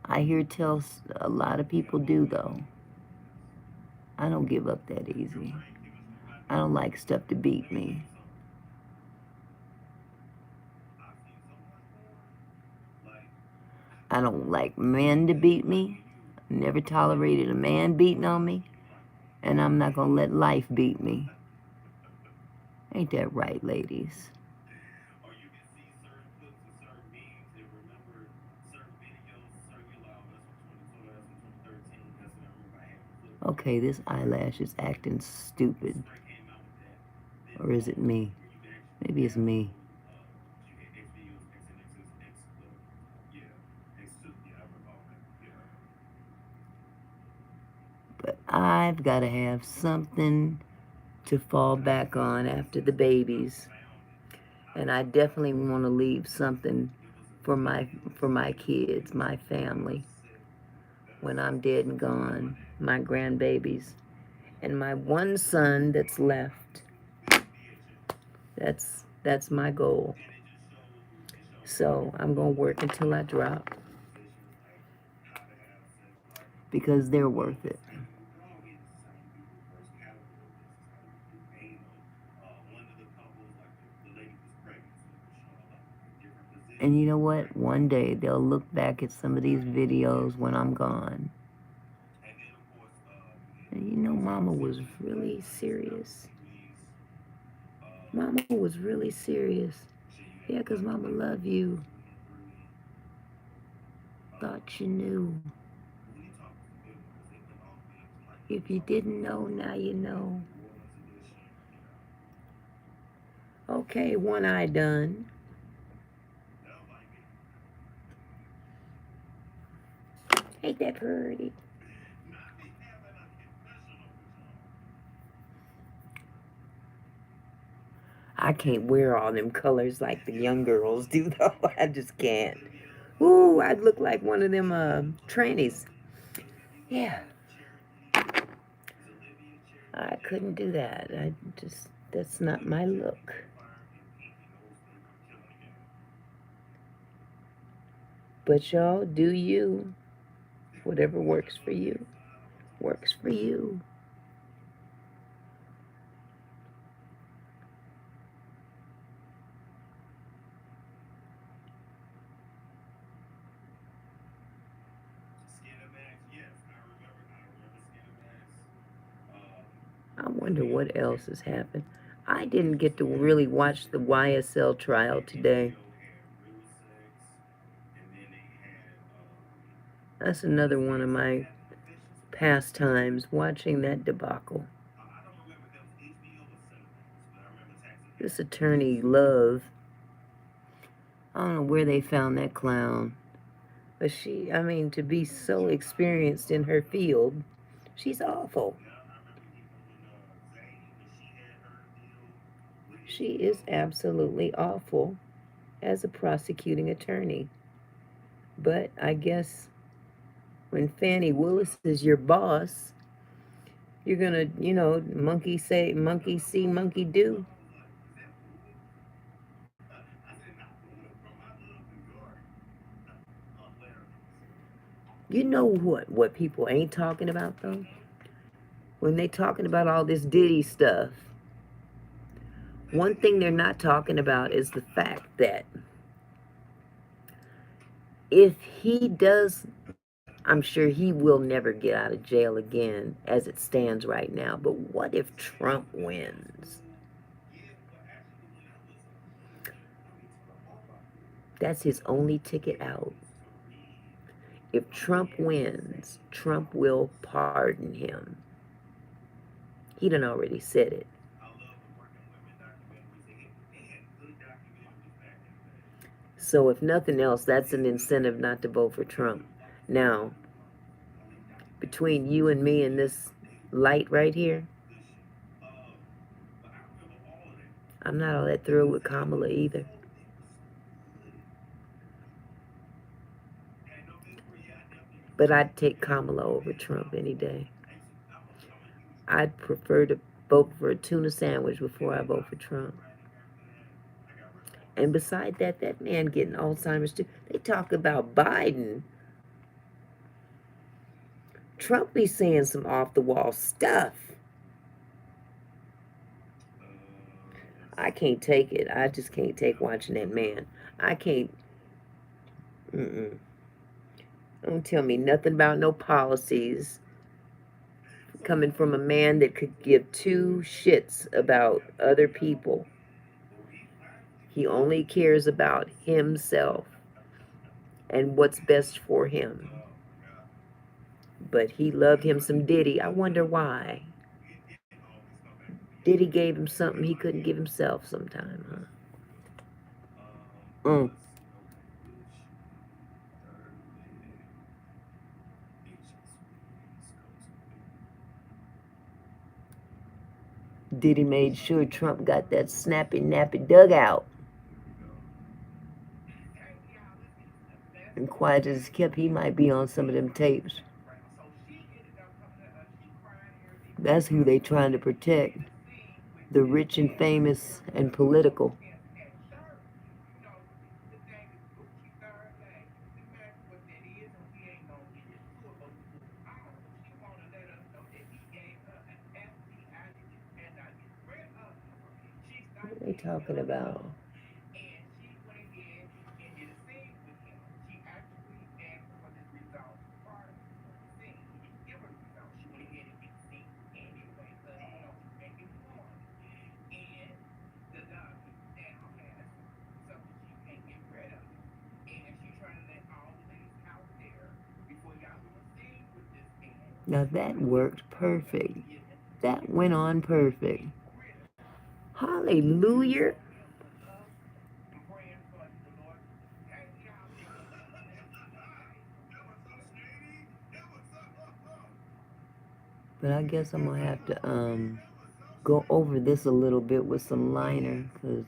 I hear tell a lot of people do, though. I don't give up that easy. I don't like stuff to beat me. I don't like men to beat me. Never tolerated a man beating on me. And I'm not going to let life beat me. Ain't that right, ladies? Okay, this eyelash is acting stupid. Or is it me? Maybe it's me. But I've got to have something to fall back on after the babies. And I definitely want to leave something for my kids, my family. When I'm dead and gone, my grandbabies, and my one son that's left. That's my goal. So I'm going to work until I drop. Because they're worth it. And you know what? One day they'll look back at some of these videos when I'm gone. And you know, Mama was really serious. Mama was really serious. Yeah, because Mama loved you. Thought you knew. If you didn't know, now you know. Okay, one eye done. Ain't that pretty? I can't wear all them colors like the young girls do, though. I just can't. Ooh, I'd look like one of them trannies. Yeah. I couldn't do that. That's not my look. But y'all, do you. Whatever works for you, works for you. I wonder what else has happened. I didn't get to really watch the YSL trial today. That's another one of my pastimes, watching that debacle. This attorney Love, I don't know where they found that clown. But to be so experienced in her field, she's awful. She is absolutely awful as a prosecuting attorney. But I guess when Fannie Willis is your boss, you're gonna, monkey say, monkey see, monkey do. You know what people ain't talking about, though? When they talking about all this Diddy stuff, one thing they're not talking about is the fact that if he does, I'm sure he will never get out of jail again as it stands right now. But what if Trump wins? That's his only ticket out. If Trump wins, Trump will pardon him. He done already said it. So if nothing else, that's an incentive not to vote for Trump. Now, between you and me and this light right here, I'm not all that thrilled with Kamala either. But I'd take Kamala over Trump any day. I'd prefer to vote for a tuna sandwich before I vote for Trump. And beside that, that man getting Alzheimer's too. They talk about Biden. Trump be saying some off-the-wall stuff. I can't take it. I just can't take watching that man. I can't. Don't tell me nothing about no policies coming from a man that could give two shits about other people. He only cares about himself and what's best for him. But he loved him some Diddy. I wonder why. Diddy gave him something he couldn't give himself sometime, huh? Diddy made sure Trump got that snappy nappy dugout. And quiet as kept, he might be on some of them tapes. That's who they trying to protect. The rich and famous and political. What are they talking about? Now that worked perfect. That went on perfect. Hallelujah. But I guess I'm going to have to go over this a little bit with some liner, because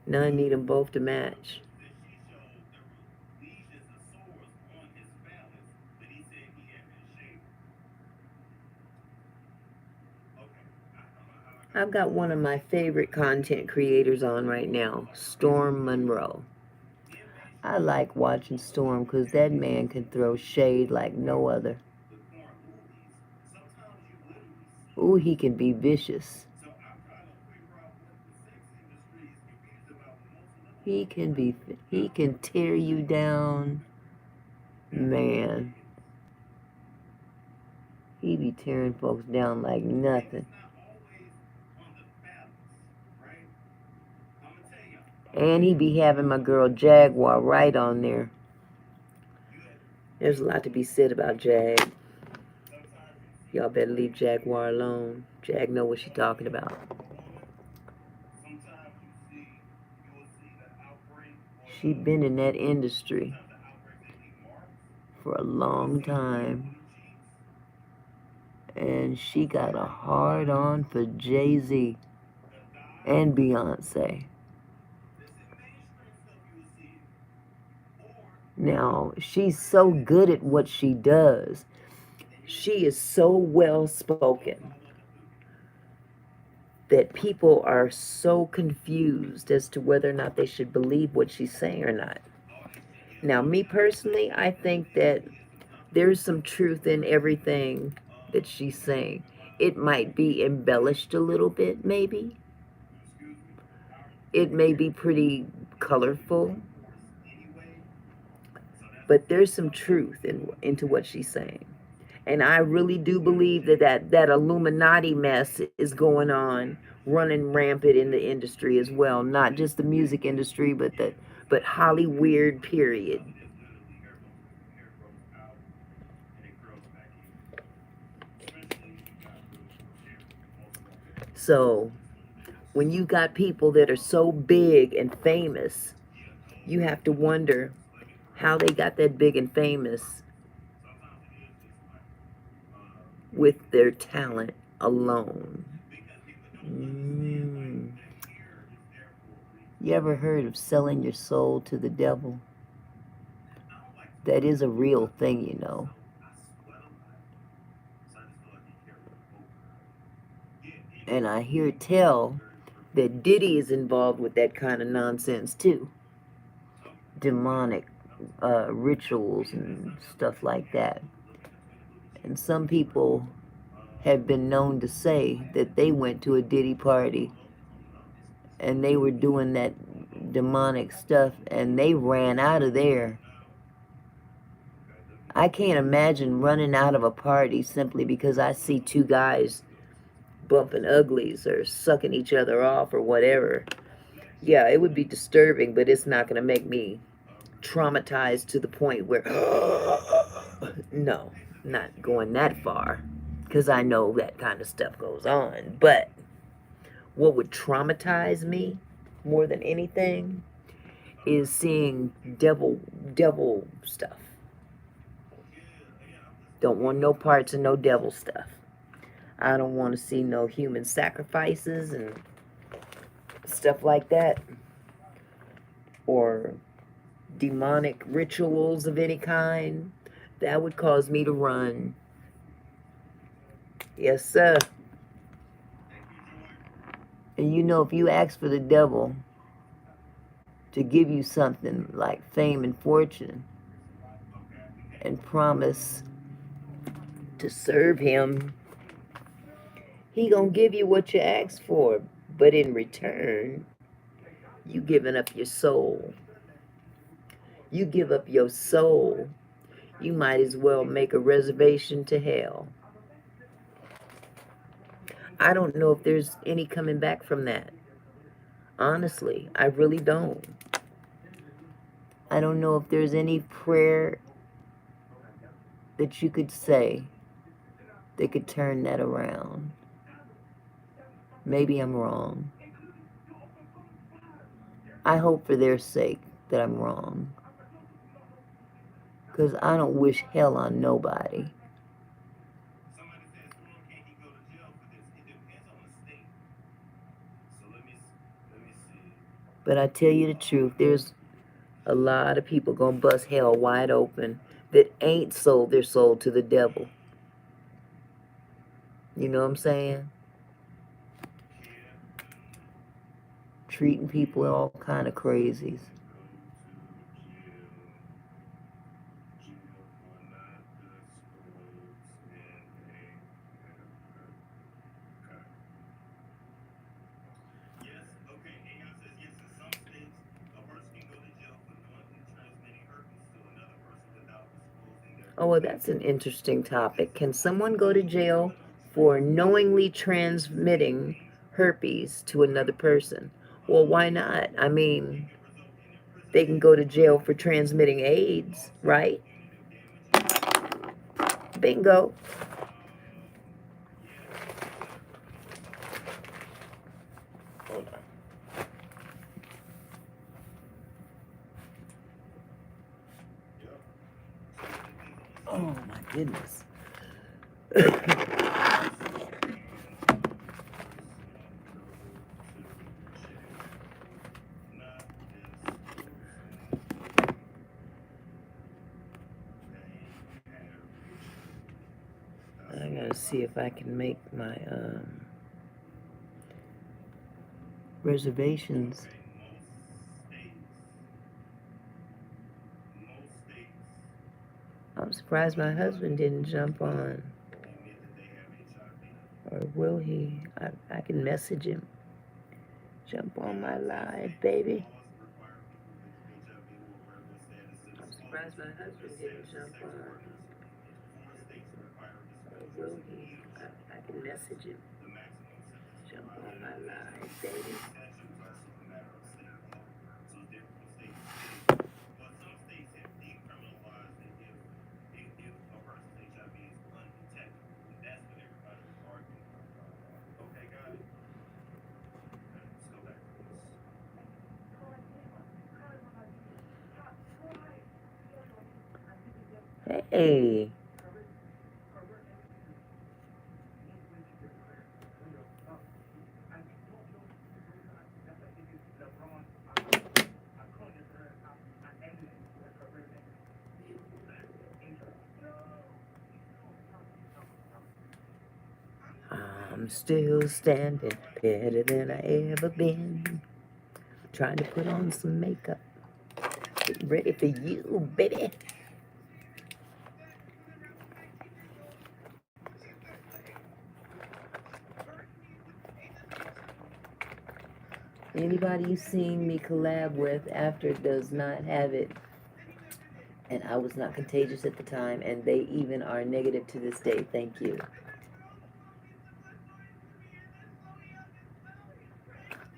now I need them both to match. I've got one of my favorite content creators on right now, Storm Monroe. I like watching Storm because that man can throw shade like no other. Ooh, he can be vicious. He can tear you down. Man. He be tearing folks down like nothing. And he be having my girl Jaguar right on there. There's a lot to be said about Jag. Y'all better leave Jaguar alone. Jag know what she's talking about. She been in that industry for a long time. And she got a hard on for Jay-Z and Beyonce. Now, she's so good at what she does. She is so well spoken that people are so confused as to whether or not they should believe what she's saying or not. Now, me personally, I think that there's some truth in everything that she's saying. It might be embellished a little bit, maybe. It may be pretty colorful, but there's some truth into what she's saying. And I really do believe that Illuminati mess is going on, running rampant in the industry as well. Not just the music industry, but Hollywood, period. So when you got people that are so big and famous, you have to wonder how they got that big and famous with their talent alone. You ever heard of selling your soul to the devil? That is a real thing, you know. And I hear tell that Diddy is involved with that kind of nonsense too. Demonic rituals and stuff like that. And some people have been known to say that they went to a Diddy party and they were doing that demonic stuff and they ran out of there. I can't imagine running out of a party simply because I see two guys bumping uglies or sucking each other off or whatever. Yeah, it would be disturbing, but it's not going to make me traumatized to the point where, no, not going that far, because I know that kind of stuff goes on. But what would traumatize me more than anything is seeing devil stuff. Don't want no parts of no devil stuff. I don't want to see no human sacrifices and stuff like that, or demonic rituals of any kind. That would cause me to run. Yes, sir. And you know, if you ask for the devil to give you something like fame and fortune and promise to serve him, he gonna give you what you ask for. But in return, you giving up your soul. You give up your soul, you might as well make a reservation to hell. I don't know if there's any coming back from that. Honestly, I really don't. I don't know if there's any prayer that you could say that could turn that around. Maybe I'm wrong. I hope for their sake that I'm wrong. Because I don't wish hell on nobody. But I tell you the truth, there's a lot of people gonna bust hell wide open that ain't sold their soul to the devil. You know what I'm saying? Treating people all kind of crazies. Oh, well, that's an interesting topic. Can someone go to jail for knowingly transmitting herpes to another person? Well, why not? I mean, they can go to jail for transmitting AIDS, right? Bingo. Hold on. Oh, my goodness. I gotta see if I can make my reservations. I'm surprised my husband didn't jump on. Or will he? I can message him. Jump on my live, baby. I'm surprised my husband didn't jump on. Or will he? I can message him. Jump on my live, baby. Hey. I'm still standing better than I ever been. Trying to put on some makeup. Getting ready for you, baby. Anybody you seen me collab with after does not have it. And I was not contagious at the time, and they even are negative to this day. Thank you.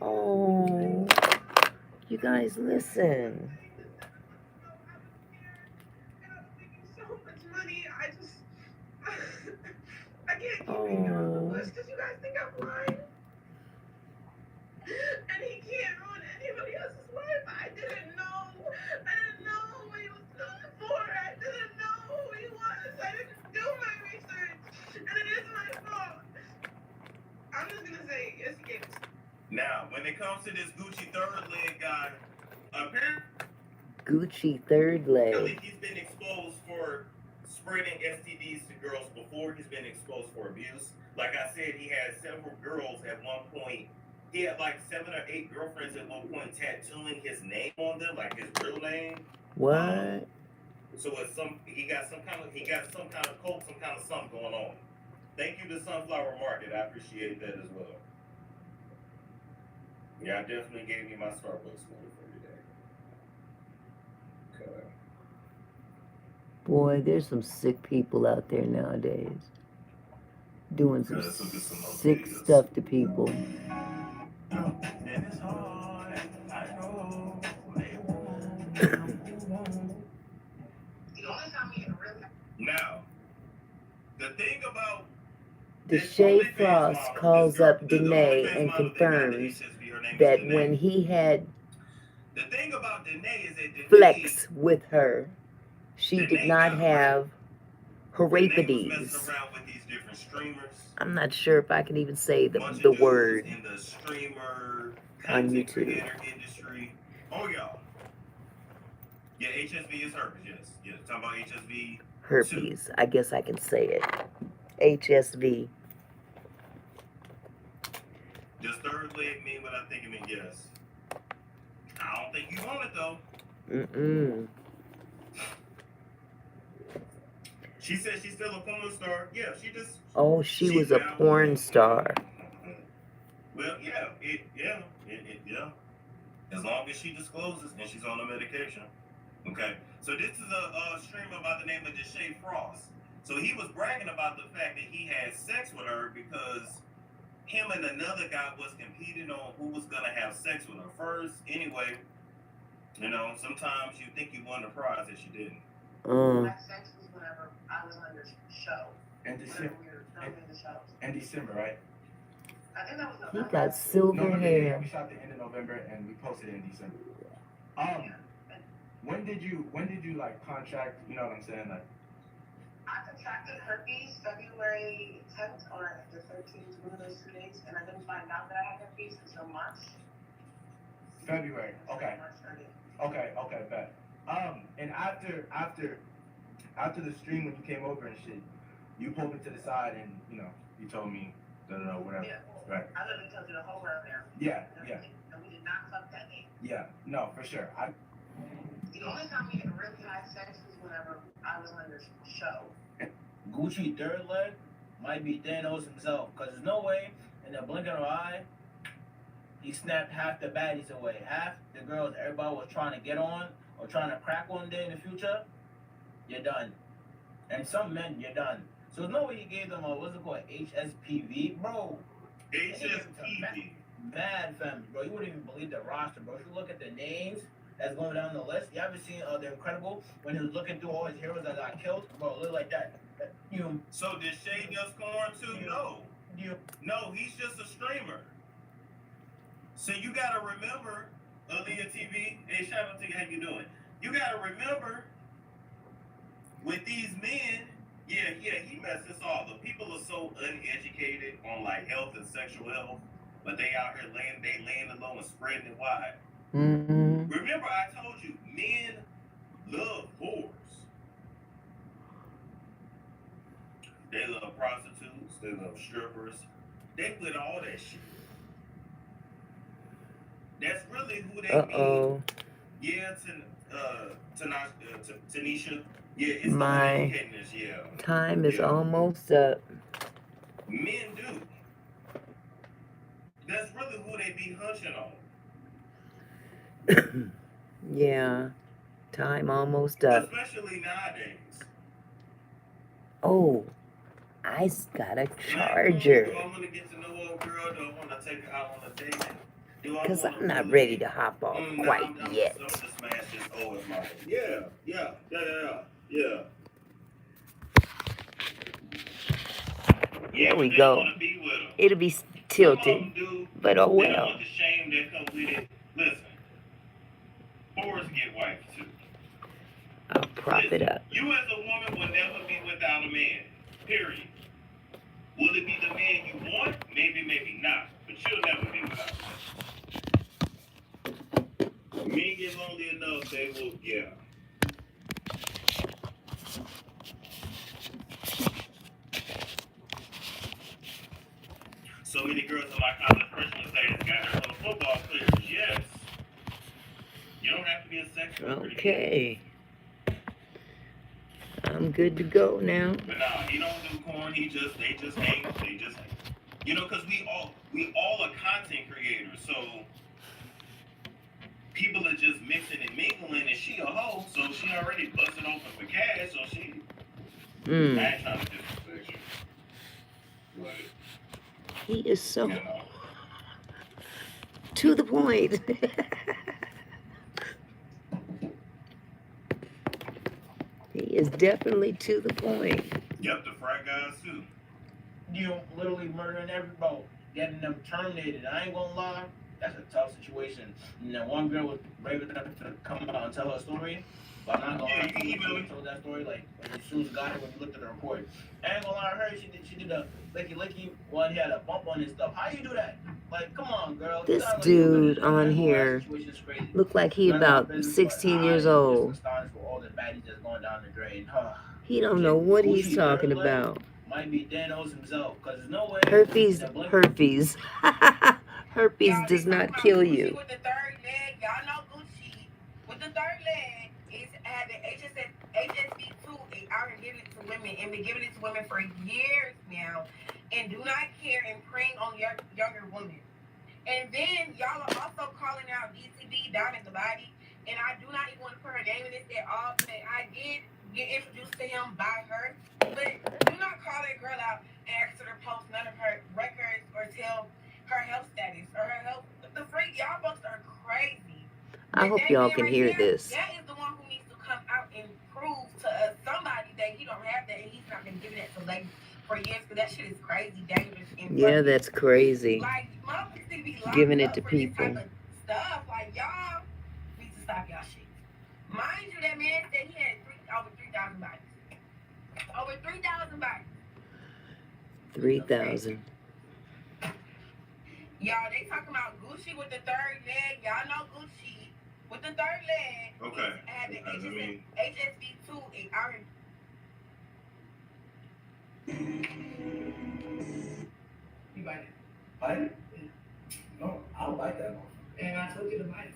Oh, you guys listen. Oh. And he can't ruin anybody else's life. I didn't know. I didn't know what he was going for. I didn't know who he was. I didn't do my research. And it is my fault. I'm just going to say, yes, he gave it. Now, when it comes to this Gucci third leg guy, apparently Gucci third leg. he's been exposed for spreading STDs to girls before. He's been exposed for abuse. Like I said, he had several girls at one point. He had like 7 or 8 girlfriends at one point tattooing his name on them, like his real name. What? So it's he got some kind of cult, some kind of something going on. Thank you to Sunflower Market. I appreciate that as well. Yeah, I definitely gave you my Starbucks money for today. Okay. Boy, there's some sick people out there nowadays. Doing some sick stuff to people. Now, the thing about Deshae Frost calls up Danae and confirms that when he had flex with her, she did not have herpes. I'm not sure if I can even say the word on YouTube. Oh, y'all. Yeah, HSV is herpes, yes. Yeah, talking about HSV. Herpes. I guess I can say it. HSV. Does third leg mean what I think it means? Yes. I don't think you want it, though. Mm-mm. She said she's still a porn star. Yeah, she just... Oh, she was a porn star. Well, yeah. Yeah. As long as she discloses and she's on the medication. Okay. So this is a streamer by the name of Deshae Frost. So he was bragging about the fact that he had sex with her because him and another guy was competing on who was going to have sex with her first. Anyway, you know, sometimes you think you won the prize that you didn't. That sex was whenever I was on your show. In December. In December, right? I think that was November. He got silver hair. We shot the end of November and we posted it in December. When did you like contract, you know what I'm saying? Like, I contracted herpes February 10th or the 13th, one of those 2 days, and I didn't find out that I had herpes until March. February. Okay. Okay, bet. And after the stream when you came over and shit, you pulled me to the side and, you know, you told me No, whatever. Yeah. Right. I literally told you the whole world now. Yeah, yeah. And we did not fuck that day. Yeah, no, for sure. The only time we really had sex was whenever I was on your show. Gucci third leg might be Thanos himself, because there's no way in the blink of an eye he snapped half the baddies away. Half the girls everybody was trying to get on or trying to crack one day in the future, you're done. And some men, you're done. So there's no way he gave them a, what's it called, HSPV? Bro, HSPV. mad family, bro. You wouldn't even believe the roster, bro. If you look at the names that's going down the list, you ever seen The Incredible when he was looking through all his heroes that got killed? Bro, look like that. So did Shay get scored too? No. No, he's just a streamer. So you gotta remember, Aaliyah TV, hey, shout out to you, how you doing? You gotta remember, with these men, he messed us all. The people are so uneducated on like health and sexual health, but they out here laying alone and spreading it wide. Mm-hmm. Remember, I told you, men love whores. They love prostitutes. They love strippers. They with all that shit. That's really who they Uh-oh. be. Yeah, Tanisha. Yeah, it's My the educatedness, yeah. time is almost up. Men do. That's really who they be hunching on. Yeah, time almost up. Especially nowadays. Oh, I got a charger. Do I want to get to know old girl? Do I want to take her out on a date? Because I'm not ready to hop off quite yet. Yeah. There we go. It'll be tilted, but oh well. The shame that comes with it. Listen, whores get wife too. I'll prop it up. You as a woman will never be without a man. Period. Will it be the man you want? Maybe, maybe not. But you'll never be without a man. Men get lonely enough, they will, yeah. So many girls in my college freshman days got her little football players. Yes. You don't have to be a sex worker. Okay. I'm good to go now. But nah, he don't do corn. They just hate. You know, because we all are content creators. So people are just mixing and mingling, and she a hoe, so she already busted open for cash. So she. I ain't trying to disrespect you. But he is so to the point. He is definitely to the point. Yep, the frat guys too. You literally murdering everybody, getting them terminated. I ain't gonna lie, that's a tough situation. And then one girl was brave enough to come out and tell her story. But I'm not gonna lie, she told that story like when Suze got her when you looked at the report. I ain't gonna lie, her she did a licky one. He had a bump on his stuff. How you do that? Like, come on, girl. This dude on here looked like he about 16 years old. He don't know what he's talking about. Might be Thanos himself, because there's no way. Herpes. Herpes does not kill you. With the third leg, y'all know Gucci. With the third leg, is having HSV2 out here giving it to women, and been giving it to women for years now, and do not care and preying on younger women. And then y'all are also calling out DTB down at the body, and I do not even want to put her name in this at all, but I did get introduced to him by her. But do not call that girl out and ask her to post none of her records or tell her health status or her health. The freak, y'all folks are crazy. I hope y'all can hear this. That is the one who needs to come out and prove to somebody that he don't have that and he's not been giving that to ladies for years, because that shit is crazy, dangerous. Yeah, that's crazy. Like, motherfuckers need to be locked Giving it up to for people. this type of stuff. Like, y'all need to stop y'all shit. Mind you, that man said he had over 3,000 bodies. Over 3,000 bodies. 3,000. Y'all, they talking about Gucci with the third leg. Y'all know Gucci with the third leg. Okay. Having Okay, HSV2 out here. Bite it? No, I'll bite that one. And I told you to bite it.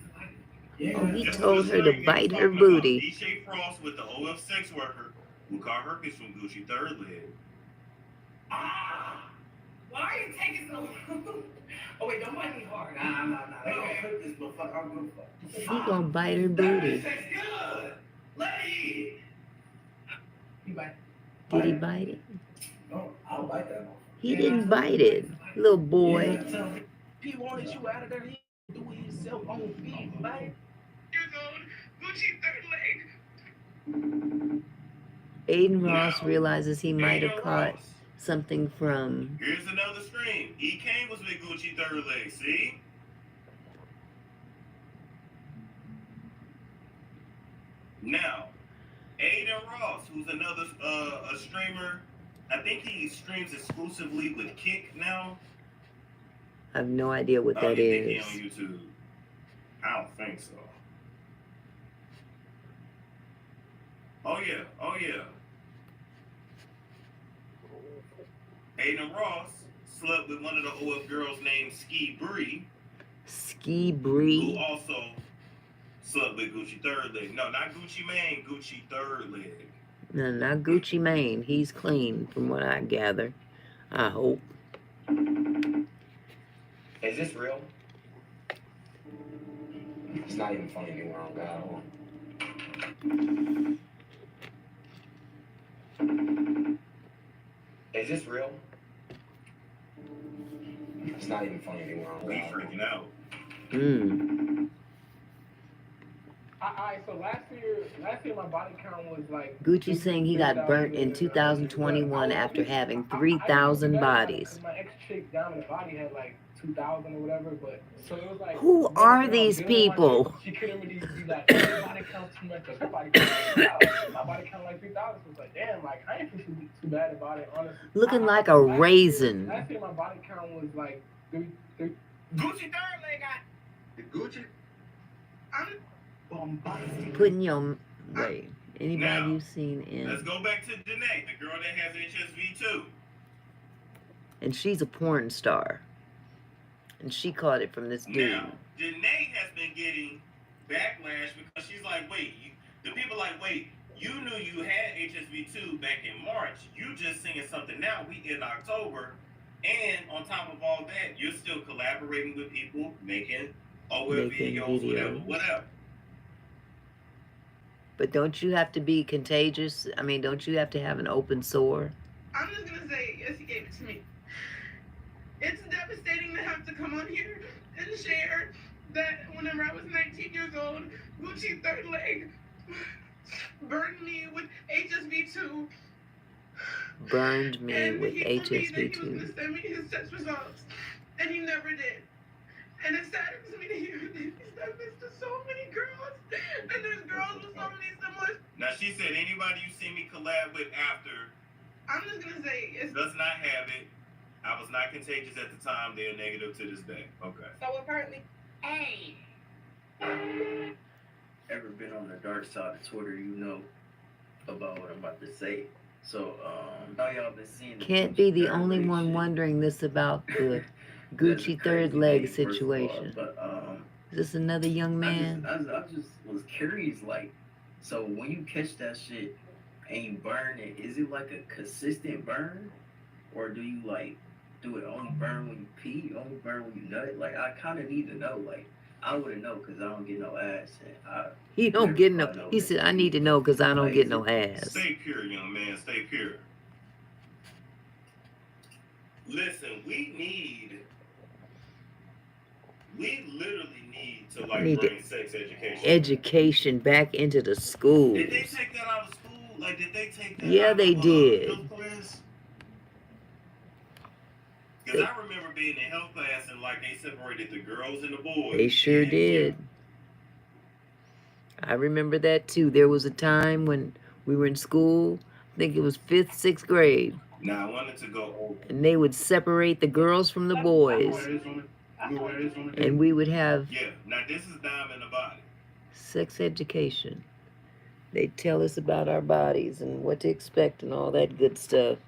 Yeah. Oh, he That's told what her to String bite was her talking about. booty. D. Frost with the OF sex worker who caught herpes from Gucci third leg. Ah! Why are you taking so long? Oh, wait, don't bite me hard. Nah. They gonna flip this motherfucker. I'm good for it. He gonna bite her That booty. tastes good. Let me eat. You bite. Did he bite it? No, I'll bite that one. He didn't bite it, little boy. He wanted you out of there. He do it himself on feet, man. Years old, Gucci third leg. Aiden Ross Now, realizes he might have Aiden caught Ross. something from. Here's another scream. E. Kane was with Gucci third leg. See? Now, Aiden Ross, who's another a streamer. I think he streams exclusively with Kick now. I have no idea what that Auntie Mickey is. on YouTube. I don't think so. Oh yeah. Aiden Ross slept with one of the OF girls named Ski Bree, Ski who Bree. also slept with Gucci third leg. No, not Gucci Mane, Gucci third leg. No, not Gucci Mane. He's clean, from what I gather. I hope. Is this real? It's not even funny anymore on God. Is this real? It's not even funny anymore on We God. freaking out. So last year my body count was like. Gucci saying he got burnt in 2021 after having 3,000 bodies. My ex chick down in the body had like 2,000 or whatever, but so it was like. Who are these people? She couldn't really be like, her body count too much. Her body count like 3,000. My body count like 3,000. So it's like, damn, like I ain't feel too bad about it, honestly. Looking like a raisin. Last year my body count was like three. Gucci third leg got. The Gucci. I'm Putting your. Wait. Anybody Now, you've seen Let's in. go back to Danae, the girl that has HSV too. And she's a porn star. And she caught it from this dude. Now, Danae has been getting backlash because she's like, wait, the people like, wait, you knew you had HSV2 back in March. You just singing something now. We in October. And on top of all that, you're still collaborating with people, making videos, whatever. But don't you have to be contagious? I mean, don't you have to have an open sore? I'm just gonna say, yes, he gave it to me. It's devastating to have to come on here and share that whenever I was 19 years old, Gucci third leg burned me with HSV2. Burned me And with he told me that he was HSV2. gonna send me his test results, and he never did. And it saddens me to hear that he's done this to so many girls, and there's girls with so many similar. Now, she said anybody you see me collab with after I'm just gonna say, it's does not have it. I was not contagious at the time. They are negative to this day. Okay. so apparently. Hey. Ever been on the dark side of Twitter, you know about what I'm about to say. So, now y'all been seeing the Can't Gucci be the third only leg one shit. wondering this about the That's a Gucci third crazy leg name, first of all, situation. But, Is this another young man? I just was curious, like, so when you catch that shit and you burn it, is it like a consistent burn? Or do you, like, do it only burn when you pee, only burn when you nut? Like, I kind of need to know, like, I wouldn't know because I don't get no ass. And He don't get no. He said, I need to know because I don't Like, get is no it- ass. Stay pure, young man. Stay pure. Listen, we literally need to like Need to- bring sex education. Education back into the schools. Did they take that out of school? Like, did they take that Yeah, out they of did. health class? Because I remember being in health class and like they separated the girls and the boys. They sure And, did. I remember that too. There was a time when we were in school, I think it was 5th, 6th grade, Now I wanted to go over. and they would separate the girls from the boys, and we would have Yeah, now this is dime in the body. sex education. They'd tell us about our bodies and what to expect and all that good stuff.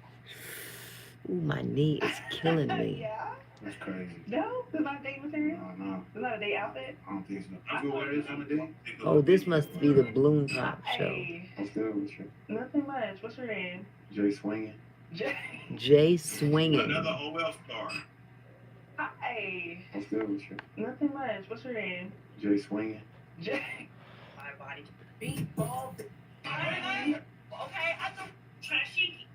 Ooh, my knee is killing me. Yeah. That's crazy. No, it's not date material. No. It's not a date outfit. I don't think so. I feel what it is on the day. Oh, this must be the Bloom Top show. Hey, What's good with you? nothing much. What's your name? Jay swinging. Jay Swinging. Another OL star. Hey, What's good with you? nothing much. What's your name? Jay swinging. My body. Beat ball. Okay, I can trashy.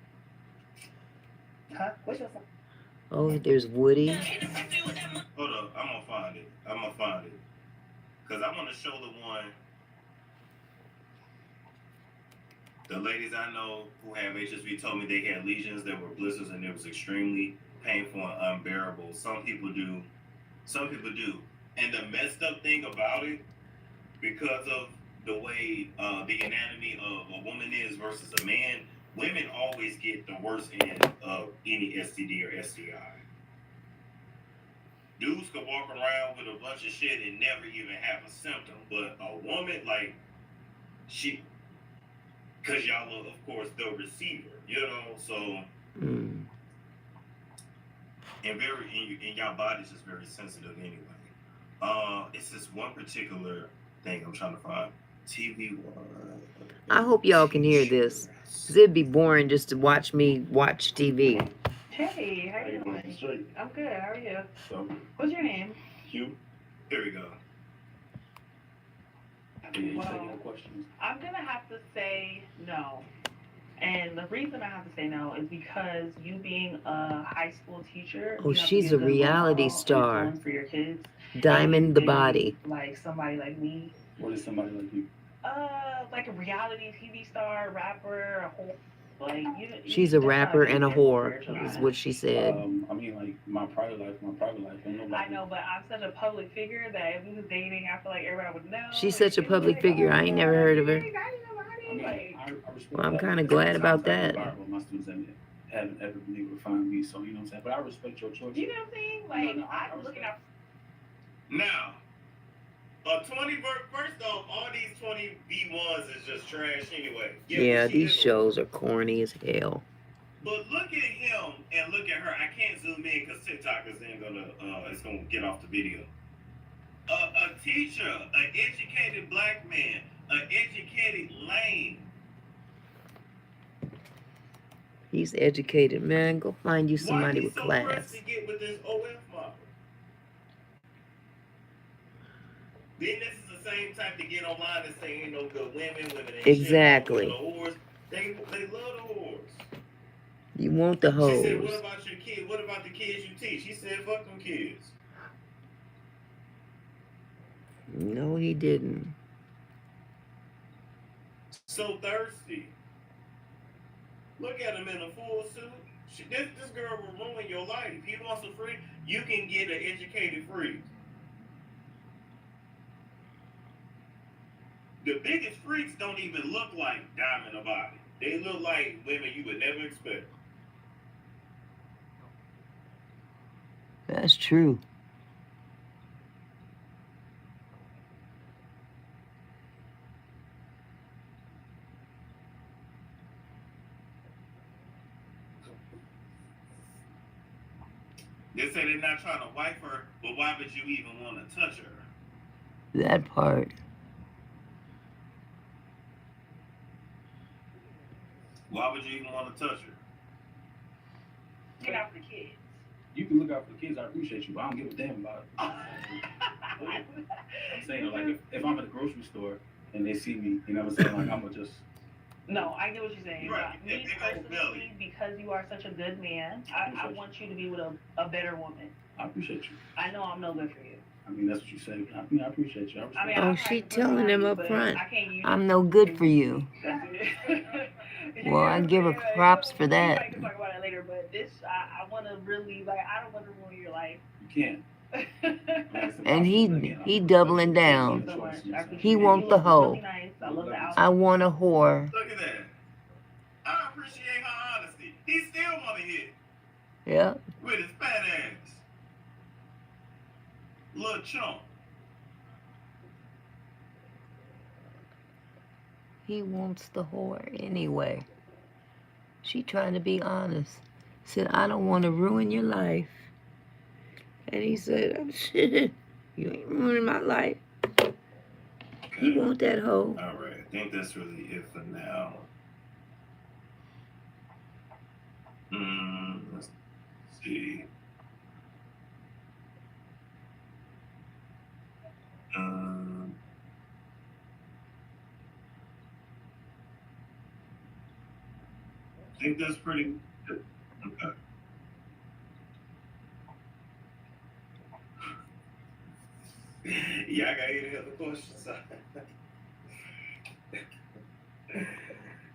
Huh? What's your song? Oh, there's Woody. Hold up, I'm gonna find it. Cause I want to show the one. The ladies I know who have HSV told me they had lesions that were blisters and it was extremely painful and unbearable. Some people do. And the messed up thing about it, because of the way the anatomy of a woman is versus a man, women always get the worst end of any STD or STI. Dudes could walk around with a bunch of shit and never even have a symptom, but a woman, like, because y'all are, of course, the receiver, you know, so, and y'all bodies is very sensitive anyway. It's this one particular thing I'm trying to find. TV One. I hope y'all can hear this, because it'd be boring just to watch me watch TV. Hey, how you doing? I'm good. How are you? So, What's your name? you? Here we go. Well, I'm gonna have to say no. And the reason I have to say no is because you being a high school teacher. Oh, you have to she's be a good reality role model star. influence for your kids. Diamond the Maybe Body. Like somebody like me. What is somebody like you? Like a reality TV star, rapper, a whole. Like She's a that's not rapper big and a deal for whore, your children. is what she said. I mean, like, my private life. Ain't nobody. I know, but I'm such a public figure that if we was dating, I feel like everybody would know. She's such a public figure. I ain't never heard of her. I mean, I respect Well, I'm that. kind of glad about that. My students haven't ever been able to find me, so you know what I'm saying. But I respect your choice. You know what I'm saying? Like, No, I'm looking out. Now, first off, all these 20 V1s is just trash anyway. Yeah, these shows are corny as hell. But look at him and look at her. I can't zoom in because TikTok ain't it's gonna get off the video. A teacher, an educated black man, an educated lame. He's educated, man. Go find you somebody with so class. pressed to get with this OF model? Then this is the same type to get online and say ain't no good women ain't Exactly. shit, whores. They love the whores. You want the She said, hoes. what about your kids? What about the kids you teach? He said, fuck them kids. No, he didn't. So thirsty. Look at him in a full suit. This girl will ruin your life. He wants a freak. You can get an educated freak. The biggest freaks don't even look like Diamond the Body. They look like women you would never expect. That's true. They say they're not trying to wipe her, but why would you even want to touch her? That part. Why would you even want to touch her? Get out for the kids. You can look out for the kids. I appreciate you, but I don't give a damn about it. I'm saying, like, if I'm at a grocery store and they see me, you know what I'm saying? Like, I'm gonna just. No, I get what you're saying. Right. Me personally, because you are such a good man, I want you to be with a better woman. I appreciate you. I know I'm no good for you. I mean, that's what you say. I mean, I appreciate you. I Oh, she telling him up front, I'm no. no good for you. Well, I give her props for that. We can talk about it later, but this, I want to really, like, I don't want to ruin your life. You can't. And he doubling down. He want the hoe. I want a whore. Look at that. I appreciate her honesty. He still want to hit Yeah. with his fat ass. Little chump. He wants the whore anyway. She trying to be honest. Said, I don't want to ruin your life. And he said, you ain't ruining my life. You Okay. want that hoe? All right. I think that's really it for now. Let's see. I think that's pretty good. Okay. Yeah, I got any other questions?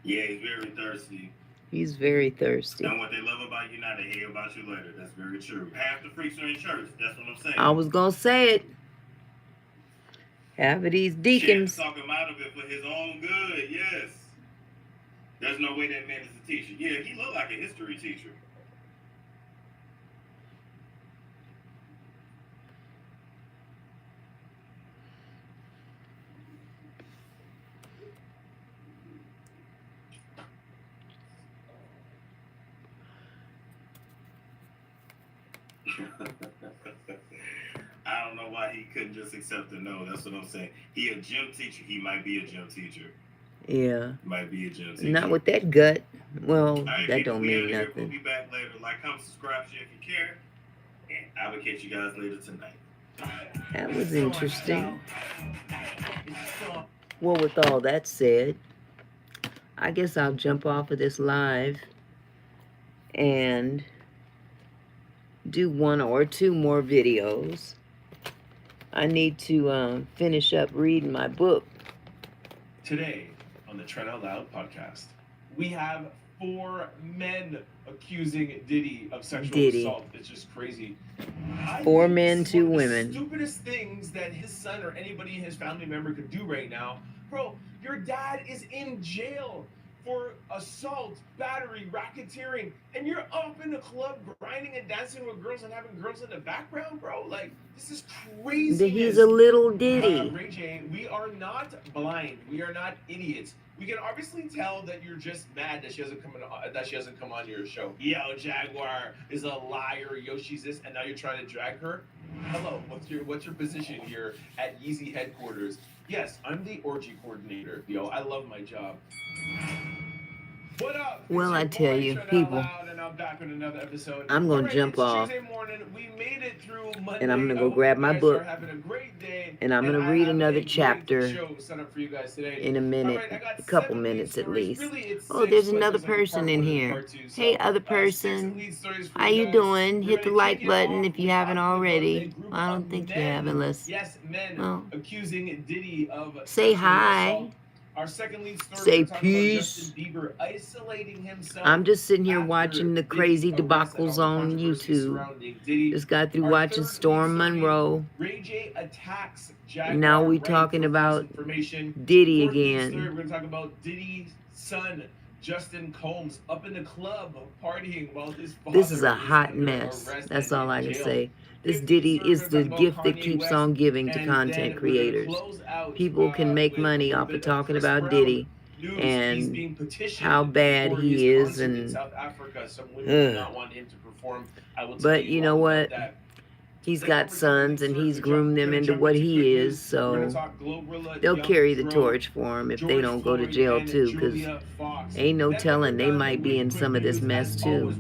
Yeah, he's very thirsty. He's very thirsty. And what they love about you now, they hate about you later. That's very true. Half the freaks are in church. That's what I'm saying. I was gonna say it. Half of these deacons. Chef talk him out of it for his own good. Yes. There's no way that man is a teacher. Yeah, he looked like a history teacher. I don't know why he couldn't just accept a no. That's what I'm saying. He a gym teacher. He might be a gym teacher. Yeah. Might be a gym teacher. Not with that gut. Well, right, that don't mean We'll nothing. be back later. Like, comment, subscribe, share if you care. And I will catch you guys later tonight. That was interesting. Well, with all that said, I guess I'll jump off of this live and do one or two more videos. I need to finish up reading my book. Today on the Trent Out Loud podcast, we have 4 men accusing Diddy of sexual assault. It's just crazy. 4 men, 2 women. The stupidest things that his son or anybody in his family member could do right now. Bro, your dad is in jail for assault, battery, racketeering, and you're up in the club grinding and dancing with girls and having girls in the background, bro. Like, this is crazy. He's a little Diddy. Ray J, we are not blind. We are not idiots. We can obviously tell that you're just mad that she hasn't come on your show. Yo, Jaguar is a liar. Yo, she's this, and now you're trying to drag her. Hello, what's your position here at Yeezy headquarters? Yes, I'm the orgy coordinator. Yo, I love my job. What up? Well, I tell you, people, I'm going to jump off, and I'm going to go grab my book, and I'm going to read another chapter in a minute, a couple minutes at least. Oh, there's another person in here. Hey, other person, how you doing? Hit the like button if you haven't already. I don't think you have, unless, well, say hi. Our second lead story, say peace. Bieber isolating himself. I'm just sitting here watching the crazy debacles on YouTube. Just got through watching Storm Monroe. Ray J attacks now we talking about Diddy again. We're going to talk about Diddy's son, Justin Combs, up in the club partying while his father this is a hot mess. That's all I can say. This Diddy is the gift that keeps on giving to content creators. People can make money off of talking about Diddy and how bad he is, and but you know what? He's got sons and he's groomed them into what he is, so they'll carry the torch for him if they don't go to jail too, because ain't no telling, they might be in some of this mess too.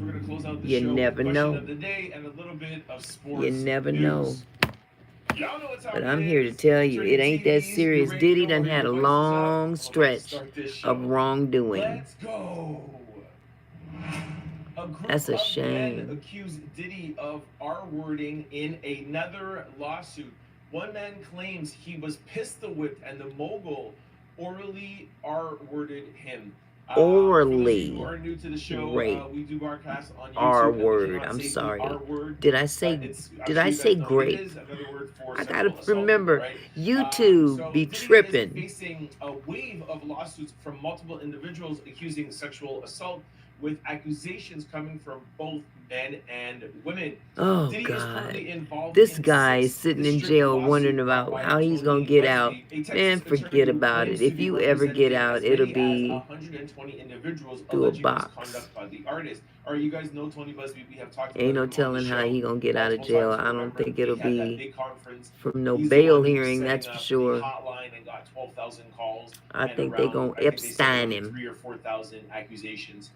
You never know. You never know. But I'm here to tell you, it ain't that serious. Diddy done had a long stretch of wrongdoing. That's a shame. Accused Diddy of R-wording in another lawsuit. One man claims he was pistol-whipped and the mogul orally R-worded him. Orally. You are new to the show. Great. We do broadcast on YouTube. R-word. I'm sorry. Did I say great? I gotta remember, right? YouTube so be tripping. Facing a wave of lawsuits from multiple individuals accusing sexual assault. with accusations coming from both men and women. Oh, Diddy is God. currently involved This in guy is 6 sitting in district jail lawsuit wondering brought about by how he's going Tony to get out. Buzbee, a Texas Man, attorney forget who about claims it. to If be you ever representing get as out, it'll many as be 120 individuals through a alleging box. misconduct by the artist. All right, you guys know Tony Busby. We have talked Ain't about no him on telling the how show he going to get out of multiple jail. times. I don't Remember, think they it'll had that be big conference. from no He's the bail one who hearing, setting that's for up sure. the hotline and got 12,000 calls. I And think they around, going I to think they said Epstein around him. 3,000 or 4,000 accusations.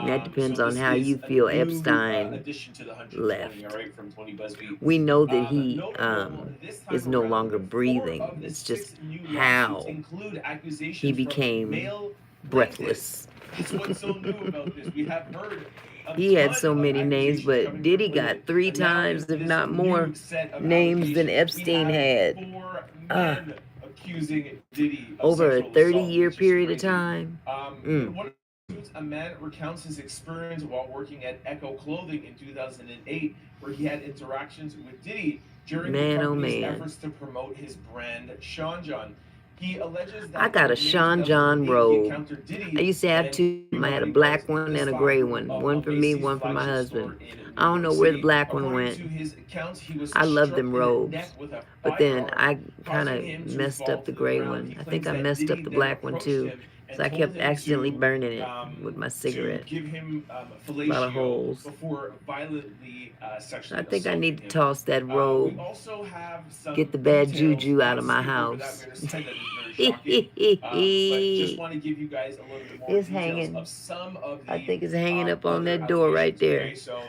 That depends So on this how is you a feel new Epstein addition to the 120, left. all right, from Tony Busby. We know that he Notable this time is no around, longer 4 breathing. of the It's 6 just new how lawsuits include accusations he from became male breathless. plaintiffs. That's what's so new about this. We have heard a He had ton so of many names, accusations but coming Diddy from women. got 3 And now times, in if this not more, new set of names than allegations, we Epstein have had. 4 men accusing Diddy of Over a sexual assault, 30-year which is period of crazy. time. In one of the suits, a man recounts his experience while working at Echo Clothing in 2008, where he had interactions with Diddy during the Man, oh company's man. efforts to promote his brand, Sean John. He alleges that I got a in Sean May John 2008, he robe. encountered Diddy I used to have and 2. I had a bodyguards black in one the and a stock gray room one. of One a for me, Macy's one for my flagship husband. store in I don't New know York where the City. black one According went. to his accounts, he was I love struck them in the robes. neck with a But then firearm, I kind causing him of to messed fall up the to the gray ground. one. He I think claims I that messed Diddy up the then black one approached too. him and So I told kept him accidentally burning it with my to cigarette. give him A lot of fellatio holes. before violently sexually I think I assaulting need to him. toss that We robe. also have some Get the bad details, juju out not of my skip over that. house. We understand that is very shocking, but just want to give you guys a little bit more It's details hanging. of some of the I think it's hanging up on other that door right allegations. there.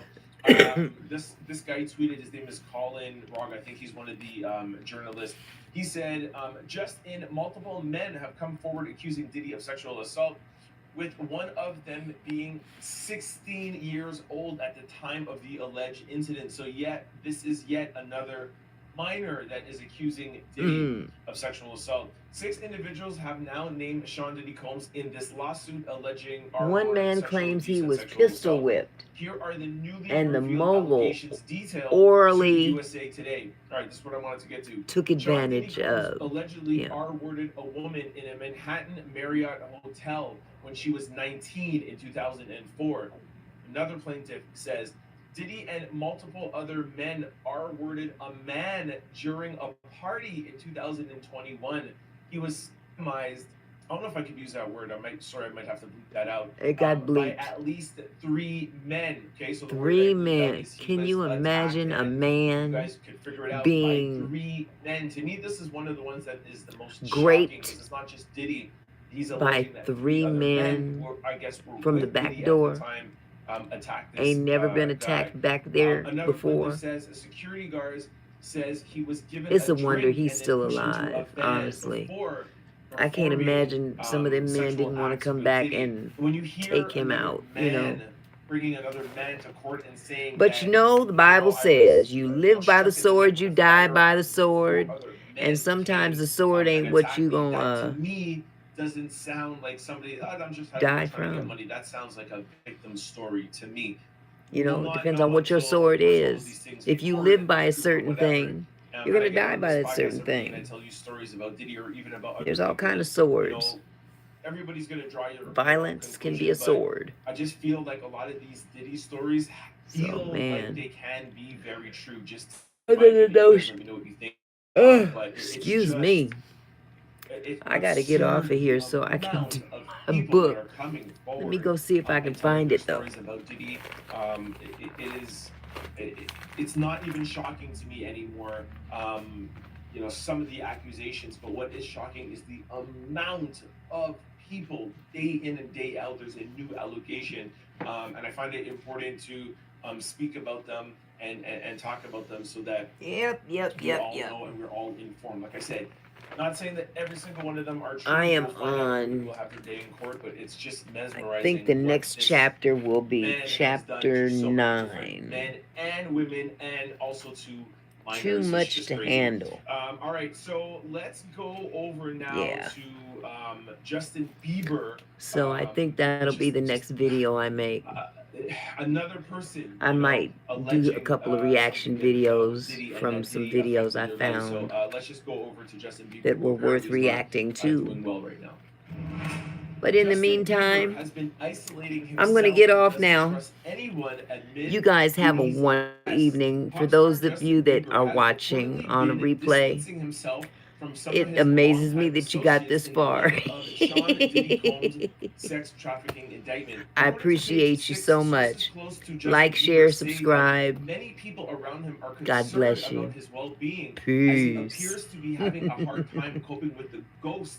Okay, so this guy tweeted. His name is Colin Rogg. I think he's one of the journalists. He said, just in multiple men have come forward accusing Diddy of sexual assault, with one of them being 16 years old at the time of the alleged incident. So this is yet another minor that is accusing Diddy of sexual assault. 6 individuals have now named Sean Diddy Combs in this lawsuit alleging One man claims he was pistol whipped, Here are the newly and the revealed mogul allegations detailed orally to USA Today. All right, this is what I wanted to get to. took advantage Sean Diddy Combs of. allegedly R-worded a woman in a Manhattan Marriott hotel when she was 19 in 2004. Another plaintiff says Diddy and multiple other men R-worded a man during a party in 2021. He was sodomized. I don't know if I could use that word. I might have to bleep that out. It got bleeped. By at least 3 men. Okay, so the 3 word that I bleeped out men. is he Can was you attacked, imagine a and you man guys could figure it out being by 3 men? To me, this is one of the ones that is the most Great shocking, because it's not just Diddy. He's by alleging that 3 other men were, I guess, were from the with back Diddy door. at the time, attacked this Ain't never been guy. attacked back there Another before. plaintiff says a security guard says he was given It's a a wonder drink he's and then still pushed into a alive, van honestly. before I can't performing, imagine some of them men sexual didn't want to acts come with back Diddy. and When you hear take him another out, you know. man bringing another man to court and saying But that, you know, the Bible I was, says, you live by the struck in the sword, neck you with die fire, by the 4 sword. other men And sometimes came, the sword ain't and what attacked you me. That to gonna me doesn't sound like somebody, I'm just die trying to get from. money. That sounds like a victim story to me. You We will know, it not depends know on what your until, sword of course, all of is. these things If get you courted live and by a proven or certain whatever. thing, you're And I gonna get die on by this that podcast certain every week and I thing. tell you stories about Diddy or even about other There's all people. kind of You swords. know, everybody's gonna draw your Violence can be a conclusion, sword. but I just feel like a lot of these Diddy stories feel So, like man. they can be very true. Just Other my than opinion, you guys those, let me know what you think. But excuse me. it's I gotta get off of here so I can do a book. Let me go see if I can find it though. About Diddy, it's not even shocking to me anymore. You know, some of the accusations, but what is shocking is the amount of people day in and day out. There's a new allegation, and I find it important to speak about them and talk about them so that we all know and we're all informed. Like I said, not saying that every single one of them are true. I am We'll find out when we on, will have their day in court, but it's just I mesmerizing. think the what next this chapter will be man has done chapter to so many different 9. men and women, and also to minors. Too It's much just to crazy. handle. All right, so let's go over now Yeah. to Justin Bieber. So I think that'll be the next video I make. Another person. I might do a couple of reaction videos from some videos I found So let's just go over to Justin Bieber, that were who worth apparently is not, reacting doing to. well right now. But in the Justin Bieber meantime, has been isolating I'm going to himself get and off doesn't now. trust anyone admit You guys have a he's wonderful blessed. evening. For Pop those star of you Justin that Bieber are has watching reportedly on a been replay, distancing himself from some of it his amazes me longtime that you got associates this in the far. wake of Sean Diddy Combs' sex trafficking indictment. I According to Page appreciate you 6, so sources much. close to Justin Like, Bieber share, say that subscribe. many people around him are God concerned bless you. about his well-being, as he Peace. appears to be having a hard time coping with the ghosts